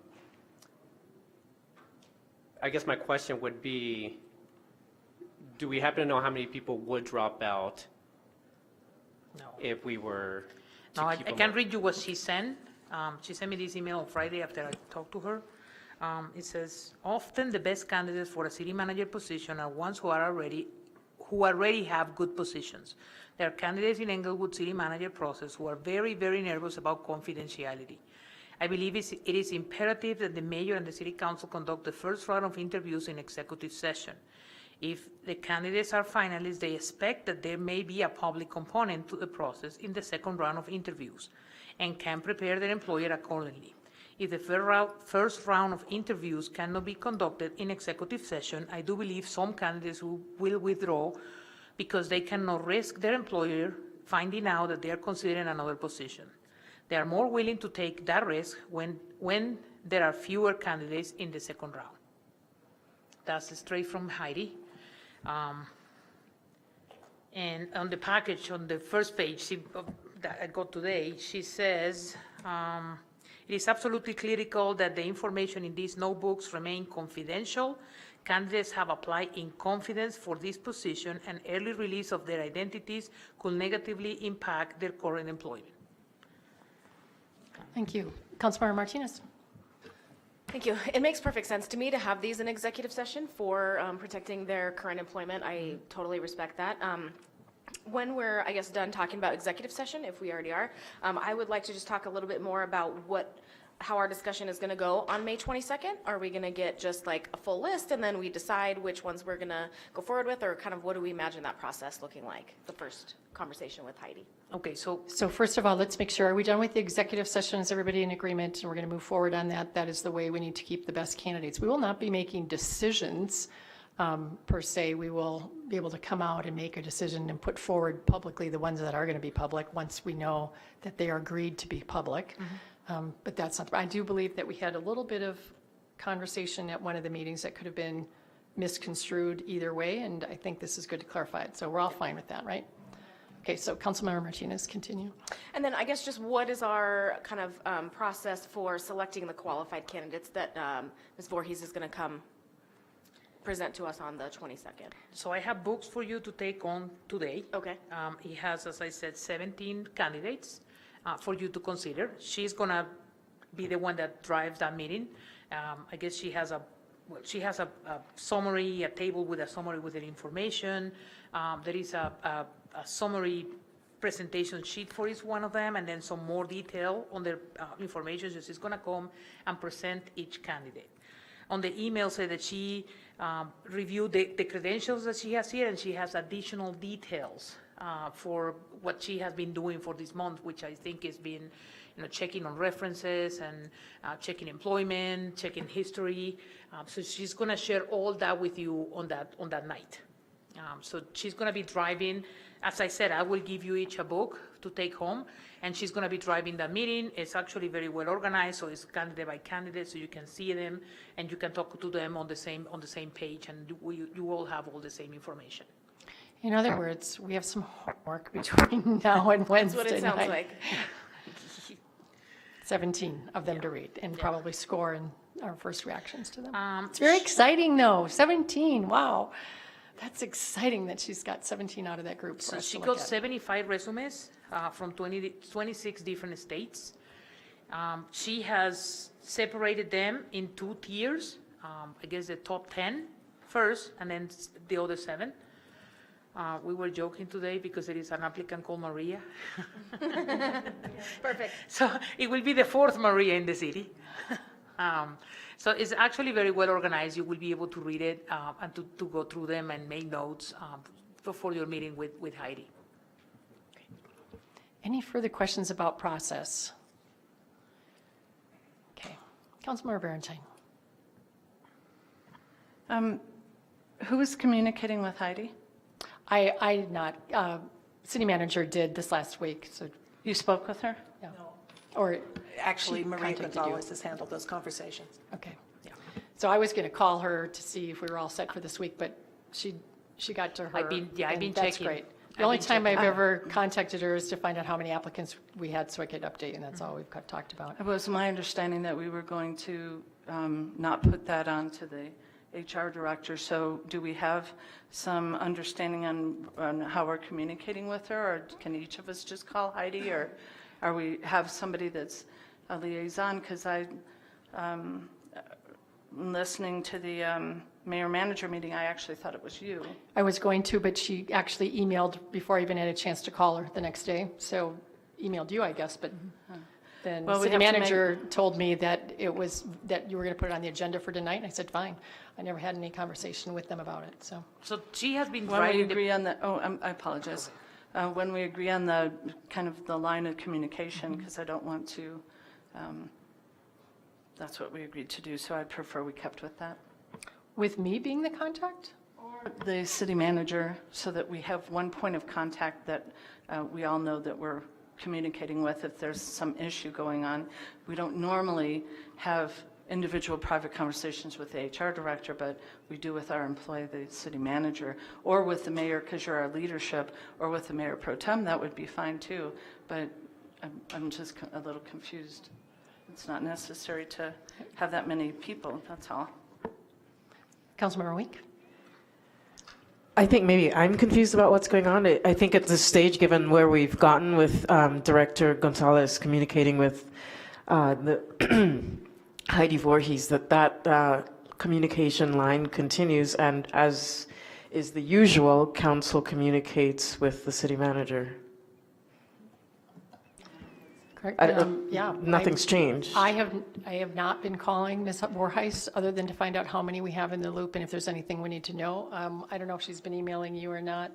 guess my question would be, do we happen to know how many people would drop out No. if we were to No, I keep them can open? read you what she sent. She sent me this email on Friday after I talked to her. It says, often the best candidates for a city manager position are ones who already have good positions. There are candidates in Englewood city manager process who are very, very nervous about confidentiality. I believe it is imperative that the mayor and the city council conduct the first round of interviews in executive session. If the candidates are finalists, they expect that there may be a public component to the process in the second round of interviews and can prepare their employer accordingly. If the first round of interviews cannot be conducted in executive session, I do believe some candidates will withdraw because they cannot risk their employer finding out that they are considering another position. They are more willing to take that risk when there are fewer candidates in the second round. That's straight from Heidi. And on the package, on the first page that I got today, she says, it is absolutely critical that the information in these notebooks remain confidential. Candidates have applied in confidence for this position, and early release of their identities could negatively impact their current employment. Thank you. Councilmember Martinez. Thank you. It makes perfect sense to me to have these in executive session for protecting their current employment. I totally respect that. When we're, I guess, done talking about executive session, if we already are, I would like to just talk a little bit more about how our discussion is going to go on May 22nd. Are we going to get just like a full list and then we decide which ones we're going to go forward with, or kind of what do we imagine that process looking like? The first conversation with Heidi. Okay, so So first of all, let's make sure, are we done with the executive session? Is everybody in agreement? And we're going to move forward on that. That is the way we need to keep the best candidates. We will not be making decisions per se. We will be able to come out and make a decision and put forward publicly the ones that are going to be public once we know that they are agreed to be public. But that's not, I do believe that we had a little bit of conversation at one of the meetings that could have been misconstrued either way, and I think this is good to clarify it. So we're all fine with that, right? Okay, so Councilmember Martinez, continue. And then I guess just what is our kind of process for selecting the qualified candidates that Ms. Voorhees is going to come present to us on the 22nd? I have books for you to take on today. Okay. He has, as I said, 17 candidates for you to consider. She's going to be the one that drives that meeting. I guess she has a summary, a table with a summary with the information. There is a summary presentation sheet for each one of them, and then some more detail on their information. So she's going to come and present each candidate. On the email, say that she reviewed the credentials that she has here, and she has additional details for what she has been doing for this month, which I think has been, checking on references and checking employment, checking history. So she's going to share all that with you on that night. So she's going to be driving. As I said, I will give you each a book to take home, and she's going to be driving that meeting. It's actually very well organized, so it's candidate by candidate, so you can see them and you can talk to them on the same page, and you all have all the same information. In other words, we have some homework between now and Wednesday That's what it sounds night. like. 17 of them to read and probably score in our first reactions to them. Um, It's very exciting, though. 17, wow. That's exciting that she's got 17 out of that group for So us she to got look at. 75 resumes from 26 different states. She has separated them in 2 tiers. I guess the top 10 first, and then the other 7. We were joking today because there is an applicant called Maria. Perfect. So it will be the fourth Maria in the city. So it's actually very well organized. You will be able to read it and to go through them and make notes for your meeting with Heidi. Any further questions about process? Okay. Councilmember Berentine. Who is communicating with Heidi? I did not. City manager did this last week, so, You spoke with her? yeah. Or, Actually, She Maria contacted you. Gonzalez has handled those conversations. okay, yeah. So I was going to call her to see if we were all set for this week, but she got to her. I've been and that's checking. great. The I've only been time I've checking. ever contacted her is to find out how many applicants we had so I could update, and that's all we've talked about. It was my understanding that we were going to not put that on to the HR director, so do we have some understanding on how we're communicating with her, or can each of us just call Heidi, or are we have somebody that's a liaison? Because listening to the mayor-manager meeting, I actually thought it was you. I was going to, but she actually emailed before I even had a chance to call her the next day, so emailed you, I guess, but then Well, we city have to make- manager told me that that you were going to put it on the agenda for tonight, and I said, fine. I never had any conversation with them about it, so. So she has been When we writing the agree on the, I apologize. When we agree on the, kind of the line of communication, because I don't want to, that's what we agreed to do, so I'd prefer we kept with that. With me being the contact? The city manager, so that we have one point of contact that we all know that we're communicating with if there's some issue going on. We don't normally have individual private conversations with the HR director, but we do with our employee, the city manager, or with the mayor, because you're our leadership, or with the mayor pro tem, that would be fine too. But I'm just a little confused. It's not necessary to have that many people, that's all. Councilmember Wink? I think maybe I'm confused about what's going on. I think at this stage, given where we've gotten with Director Gonzalez communicating with the Heidi Voorhees, that communication line continues, and as is the usual, council communicates with the city manager. Correct? Yeah. Nothing's changed. I have not been calling Ms. Voorhees other than to find out how many we have in the loop and if there's anything we need to know. I don't know if she's been emailing you or not.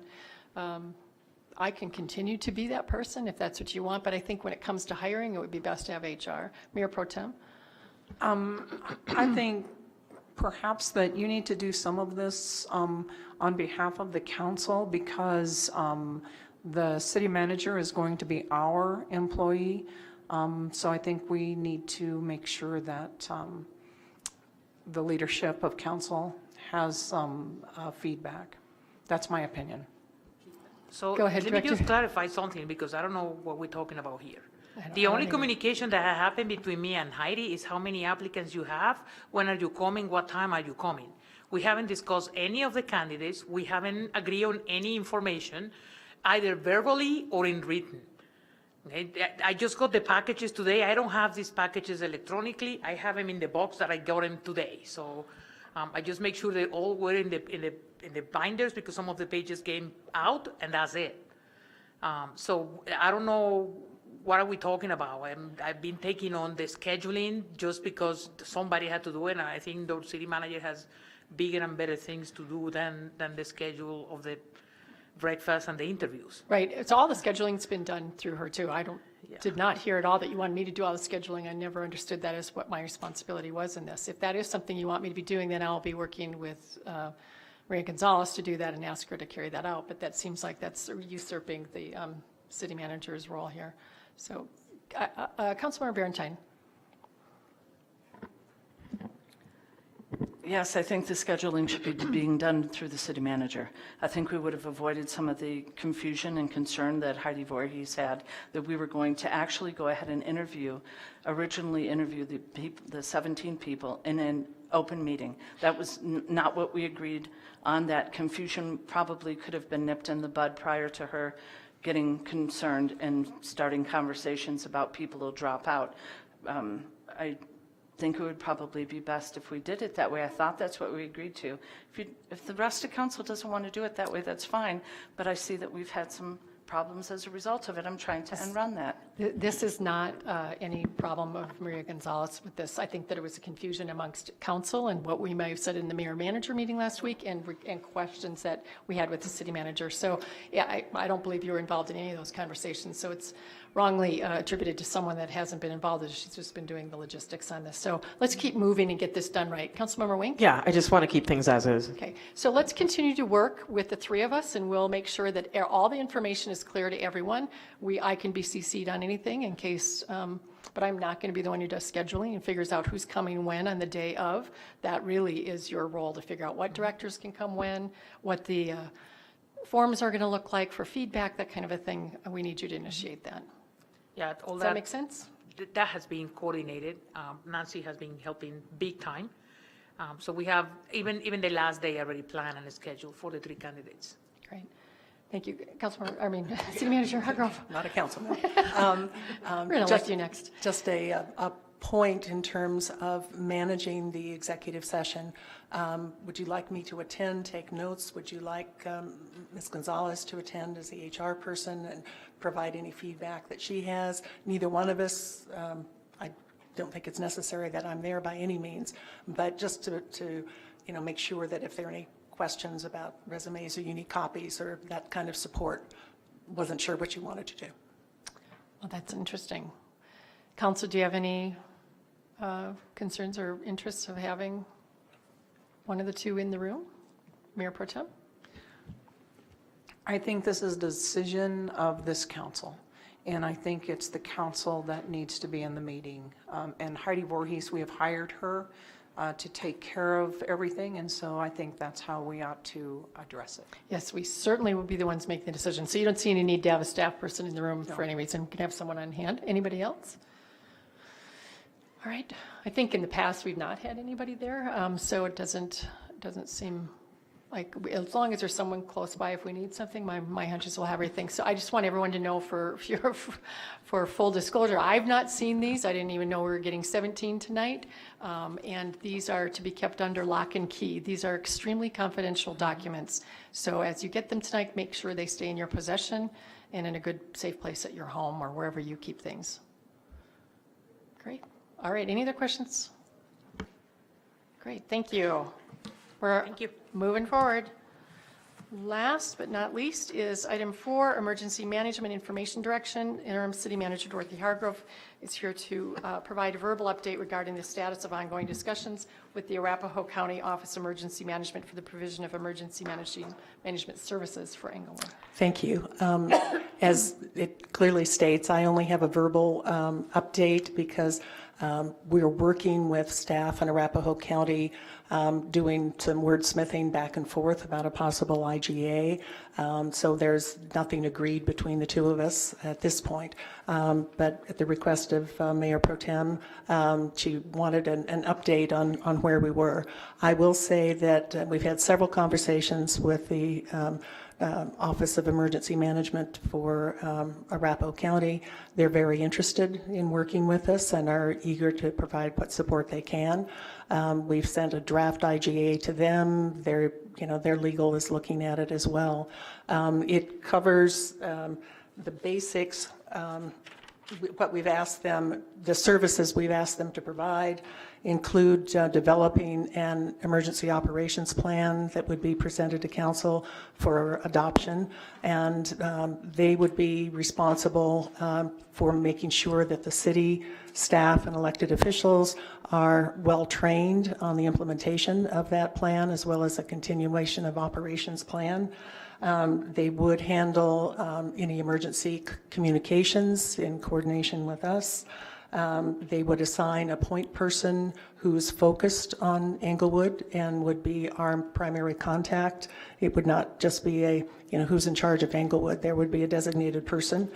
I can continue to be that person if that's what you want, but I think when it comes to hiring, it would be best to have HR. Mayor Pro Tem? I think perhaps that you need to do some of this on behalf of the council, because the city manager is going to be our employee. So I think we need to make sure that the leadership of council has some feedback. That's my opinion. So Go ahead, let me just Director. clarify something, because I don't know what we're talking about here. don't The know only either. communication that has happened between me and Heidi is how many applicants you have, when are you coming, what time are you coming. We haven't discussed any of the candidates. We haven't agreed on any information, either verbally or in written. Okay, I just got the packages today. I don't have these packages electronically. I have them in the box that I got them today. So I just make sure they all were in the binders, because some of the pages came out, and that's it. So I don't know, what are we talking about? I've been taking on the scheduling just because somebody had to do it, and I think the city manager has bigger and better things to do than the schedule of the breakfast and the interviews. Right, so all the scheduling's been done through her too. I did not hear at all that you wanted me to do all the scheduling. I never understood that as what my responsibility was in this. If that is something you want me to be doing, then I'll be working with Maria Gonzalez to do that and ask her to carry that out. But that seems like that's usurping the city manager's role here. So, Councilmember Berentine. Yes, I think the scheduling should be being done through the city manager. I think we would have avoided some of the confusion and concern that Heidi Voorhees had, that we were going to actually go ahead and originally interview the 17 people in an open meeting. That was not what we agreed on. That confusion probably could have been nipped in the bud prior to her getting concerned and starting conversations about people who'll drop out. think it would probably be best if we did it that way. I thought that's what we agreed to. If the rest of council doesn't want to do it that way, that's fine, but I see that we've had some problems as a result of it. I'm trying to run that. This is not any problem of Maria Gonzalez with this. I think that it was a confusion amongst council and what we may have said in the mayor-manager meeting last week and questions that we had with the city manager. So, yeah, I don't believe you were involved in any of those conversations. So it's wrongly attributed to someone that hasn't been involved. She's just been doing the logistics on this. So let's keep moving and get this done right. Councilmember Wink? Yeah, I just want to keep things as is. Okay, so let's continue to work with the three of us, and we'll make sure that all the information is clear to everyone. I can be CC'd on anything in case, but I'm not going to be the one who does scheduling and figures out who's coming when on the day of. That really is your role, to figure out what directors can come when, what the forms are going to look like for feedback, that kind of a thing. We need you to initiate that. Yeah, all Does that make sense? That has been coordinated. Nancy has been helping big time. So we have even the last day already planned and scheduled for the 3 candidates. Great. Thank you, City Manager Hargrove. Not a councilman. We're going to let you next. Just a point in terms of managing the executive session. Would you like me to attend, take notes? Would you like Ms. Gonzalez to attend as the HR person and provide any feedback that she has? Neither one of us, I don't think it's necessary that I'm there by any means, but just to make sure that if there are any questions about resumes or unique copies or that kind of support, wasn't sure what you wanted to do. Well, that's interesting. Council, do you have any concerns or interests of having one of the two in the room? Mayor Pro Tem? I think this is a decision of this council, and I think it's the council that needs to be in the meeting. And Heidi Voorhees, we have hired her to take care of everything, and so I think that's how we ought to address it. Yes, we certainly will be the ones making the decision. So you don't see any need to have a staff person in the room for any reason. You can have someone on hand. Anybody else? All right. I think in the past we've not had anybody there, so it doesn't seem like, as long as there's someone close by, if we need something, my hunches will have everything. So I just want everyone to know, for full disclosure, I've not seen these. I didn't even know we were getting 17 tonight, and these are to be kept under lock and key. These are extremely confidential documents. So as you get them tonight, make sure they stay in your possession and in a good, safe place at your home or wherever you keep things. Great. All right. Any other questions? Great. Thank you. Thank you. Moving forward. Last but not least is item 4, Emergency Management Information Direction. Interim City Manager Dorothy Hargrove is here to provide a verbal update regarding the status of ongoing discussions with the Arapahoe County Office of Emergency Management for the provision of emergency management services for Englewood. Thank you. As it clearly states, I only have a verbal update because we're working with staff in Arapahoe County doing some wordsmithing back and forth about a possible IGA. So there's nothing agreed between the two of us at this point. But at the request of Mayor Pro Tem, she wanted an update on where we were. I will say that we've had several conversations with the Office of Emergency Management for Arapahoe County. They're very interested in working with us and are eager to provide what support they can. We've sent a draft IGA to them. Their legal is looking at it as well. It covers the basics, what we've asked them, the services we've asked them to provide include developing an emergency operations plan that would be presented to council for adoption, and they would be responsible for making sure that the city staff and elected officials are well trained on the implementation of that plan, as well as a continuation of operations plan. They would handle any emergency communications in coordination with us. They would assign a point person who's focused on Englewood and would be our primary contact. It would not just be who's in charge of Englewood. There would be a designated person.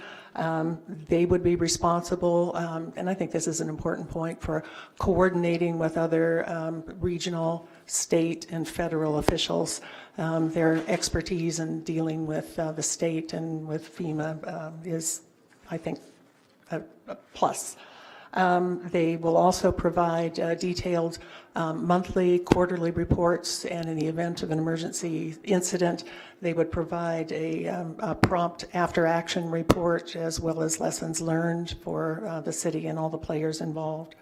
They would be responsible, and I think this is an important point, for coordinating with other regional, state, and federal officials. Their expertise in dealing with the state and with FEMA is, I think, a plus. They will also provide detailed monthly, quarterly reports, and in the event of an emergency incident, they would provide a prompt after-action report as well as lessons learned for the city and all the players involved.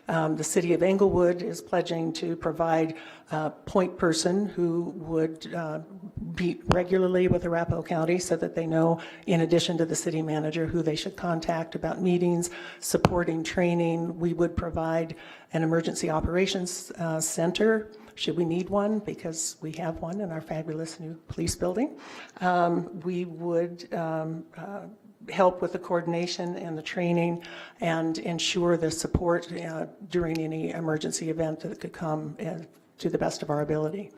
The City of Englewood is pledging to provide a point person who would meet regularly with Arapahoe County so that they know, in addition to the city manager, who they should contact about meetings, supporting training. We would provide an emergency operations center, should we need one, because we have one in our fabulous new police building. We would help with the coordination and the training and ensure the support during any emergency event that could come to the best of our ability.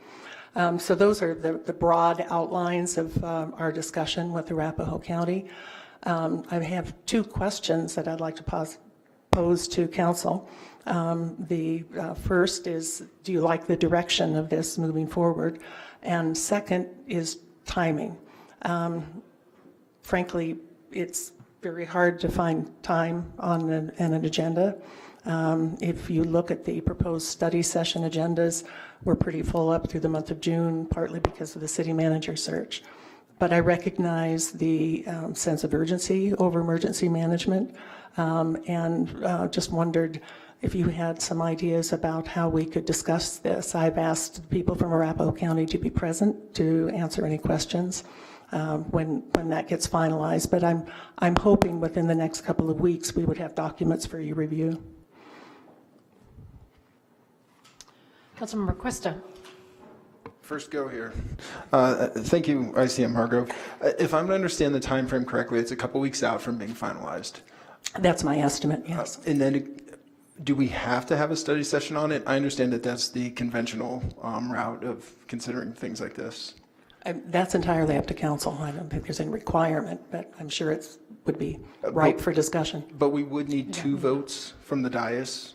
So those are the broad outlines of our discussion with Arapahoe County. I have two questions that I'd like to pose to council. The first is, do you like the direction of this moving forward? And second is timing. Frankly, it's very hard to find time on an agenda. If you look at the proposed study session agendas, we're pretty full up through the month of June, partly because of the city manager search. But I recognize the sense of urgency over emergency management, and just wondered if you had some ideas about how we could discuss this. I've asked people from Arapahoe County to be present to answer any questions when that gets finalized, but I'm hoping within the next couple of weeks we would have documents for your review. Councilmember Questa. First go here. Thank you, ICM Hargrove. If I'm to understand the time frame correctly, it's a couple weeks out from being finalized. That's my estimate, yes. And then do we have to have a study session on it? I understand that that's the conventional route of considering things like this. That's entirely up to council. I don't think there's any requirement, but I'm sure it would be ripe for discussion. But we would need two votes from the dais?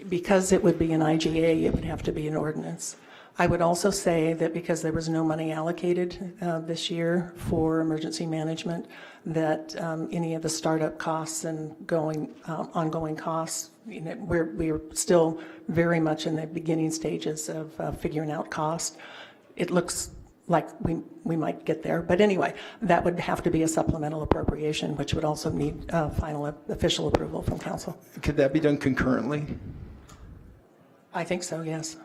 Because it would be an IGA, it would have to be an ordinance. I would also say that because there was no money allocated this year for emergency management, that any of the startup costs and ongoing costs, we're still very much in the beginning stages of figuring out cost. It looks like we might get there, but anyway, that would have to be a supplemental appropriation, which would also need final official approval from council. Could that be done concurrently? I think so, yes.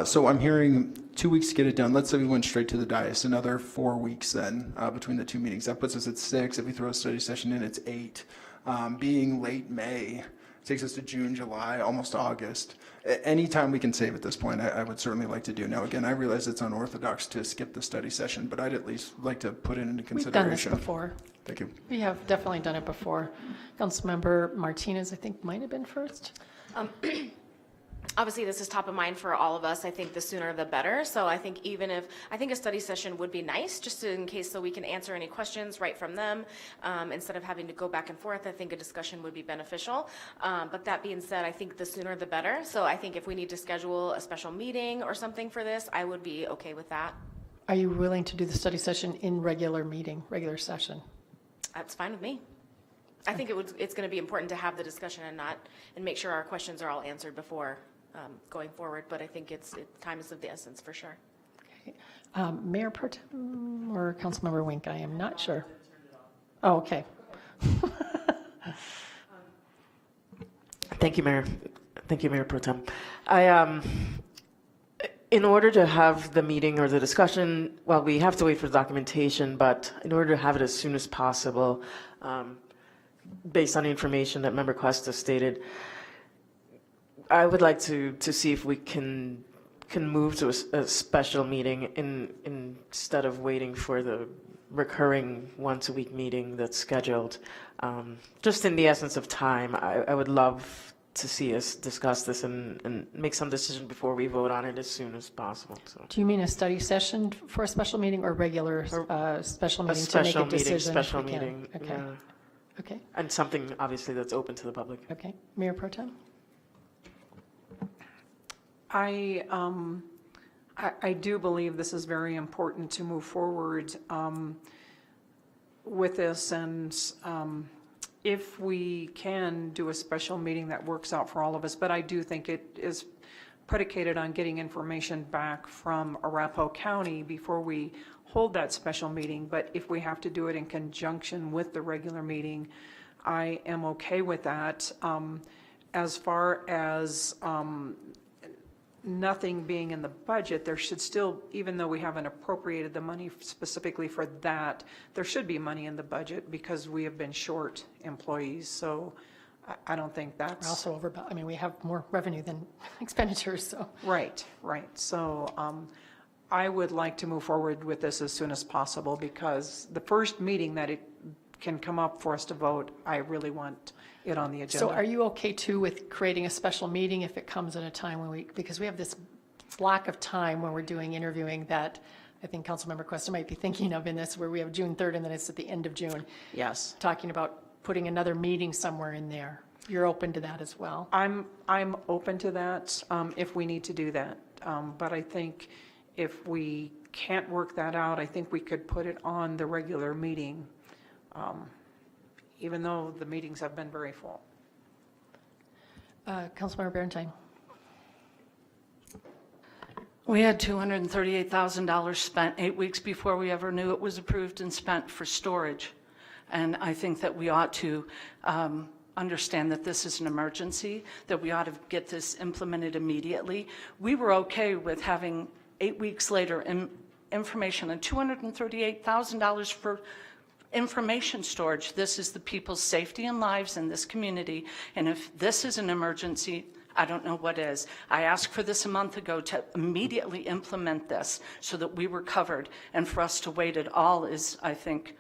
So I'm hearing 2 weeks to get it done. Let's say we went straight to the dais, another 4 weeks then between the two meetings. That puts us at 6. If we throw a study session in, it's 8. Being late May takes us to June, July, almost August. Any time we can save at this point, I would certainly like to do. Now, again, I realize it's unorthodox to skip the study session, but I'd at least like to put it into consideration. We've done this before. Thank you. We have definitely done it before. Councilmember Martinez, I think, might have been first. Obviously, this is top of mind for all of us. I think the sooner the better. So I think I think a study session would be nice, just in case so we can answer any questions right from them. Instead of having to go back and forth, I think a discussion would be beneficial. But that being said, I think the sooner the better. So I think if we need to schedule a special meeting or something for this, I would be okay with that. Are you willing to do the study session in regular session? That's fine with me. I think it's going to be important to have the discussion and make sure our questions are all answered before going forward, but I think time is of the essence for sure. Okay. Mayor Pro Tem or Councilmember Wink, I am not sure. Oh, okay. Thank you, Mayor. Thank you, Mayor Pro Tem. In order to have the meeting or the discussion, well, we have to wait for the documentation, but in order to have it as soon as possible, based on the information that Member Cuesta stated, I would like to see if we can move to a special meeting instead of waiting for the recurring once-a-week meeting that's scheduled. Just in the essence of time, I would love to see us discuss this and make some decision before we vote on it as soon as possible. So. Do you mean a study session for a special meeting or regular special meeting to make a decision? Special meeting. Okay. Yeah. Okay. And something obviously that's open to the public. Okay. Mayor Pro Tem? I do believe this is very important to move forward with this, and if we can do a special meeting that works out for all of us, but I do think it is predicated on getting information back from Arapahoe County before we hold that special meeting. But if we have to do it in conjunction with the regular meeting, I am okay with that. As far as nothing being in the budget, there should still, even though we haven't appropriated the money specifically for that, there should be money in the budget because we have been short employees. So I don't think that's. We're also over, I mean, we have more revenue than expenditures, so. Right. So I would like to move forward with this as soon as possible because the first meeting that it can come up for us to vote, I really want it on the agenda. So are you okay too with creating a special meeting if it comes at a time when because we have this block of time when we're doing interviewing that I think Councilmember Cuesta might be thinking of in this, where we have June 3rd and then it's at the end of June. Yes. Talking about putting another meeting somewhere in there. You're open to that as well? I'm open to that if we need to do that. But I think if we can't work that out, I think we could put it on the regular meeting, even though the meetings have been very full. Councilmember Berentine. We had $238,000 spent 8 weeks before we ever knew it was approved and spent for storage. And I think that we ought to understand that this is an emergency, that we ought to get this implemented immediately. We were okay with having 8 weeks later information on $238,000 for information storage. This is the people's safety and lives in this community. And if this is an emergency, I don't know what is. I asked for this a month ago to immediately implement this so that we were covered. And for us to wait at all is, I think,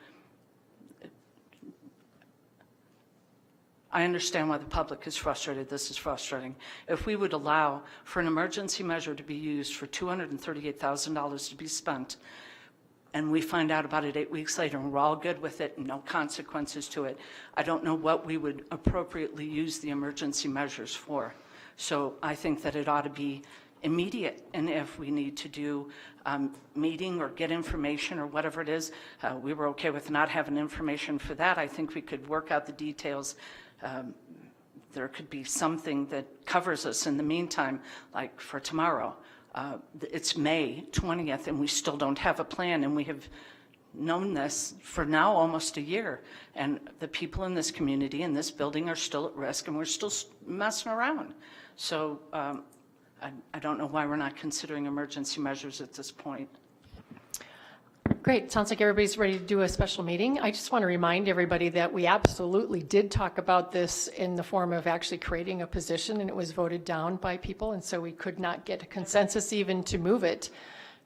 I understand why the public is frustrated. This is frustrating. If we would allow for an emergency measure to be used for $238,000 to be spent, and we find out about it 8 weeks later, and we're all good with it, and no consequences to it, I don't know what we would appropriately use the emergency measures for. So I think that it ought to be immediate, and if we need to do meeting or get information or whatever it is, we were okay with not having information for that. I think we could work out the details. There could be something that covers us in the meantime, like for tomorrow. It's May 20th and we still don't have a plan, and we have known this for now almost a year. And the people in this community, in this building, are still at risk, and we're still messing around. So I don't know why we're not considering emergency measures at this point. Great. Sounds like everybody's ready to do a special meeting. I just want to remind everybody that we absolutely did talk about this in the form of actually creating a position, and it was voted down by people, and so we could not get a consensus even to move it.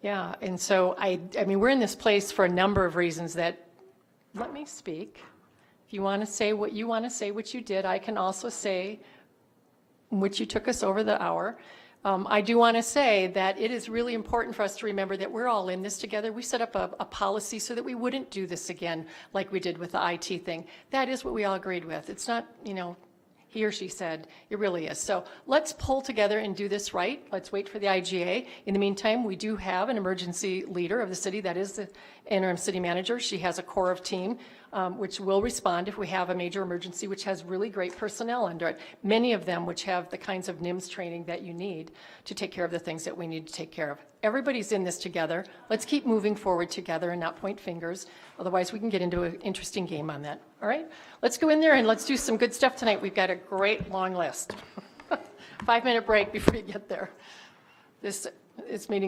Yeah, and so I mean, we're in this place for a number of reasons that, let me speak. If you want to say what you want to say, which you did, I can also say, which you took us over the hour. I do want to say that it is really important for us to remember that we're all in this together. We set up a policy so that we wouldn't do this again like we did with the IT thing. That is what we all agreed with. It's not, you know, he or she said, it really is. So let's pull together and do this right. Let's wait for the IGA. In the meantime, we do have an emergency leader of the city. That is the interim city manager. She has a core of team which will respond if we have a major emergency, which has really great personnel under it. Many of them which have the kinds of NIMS training that you need to take care of the things that we need to take care of. Everybody's in this together. Let's keep moving forward together and not point fingers. Otherwise, we can get into an interesting game on that. All right? Let's go in there and let's do some good stuff tonight. We've got a great long list. 5-minute break before you get there. This meeting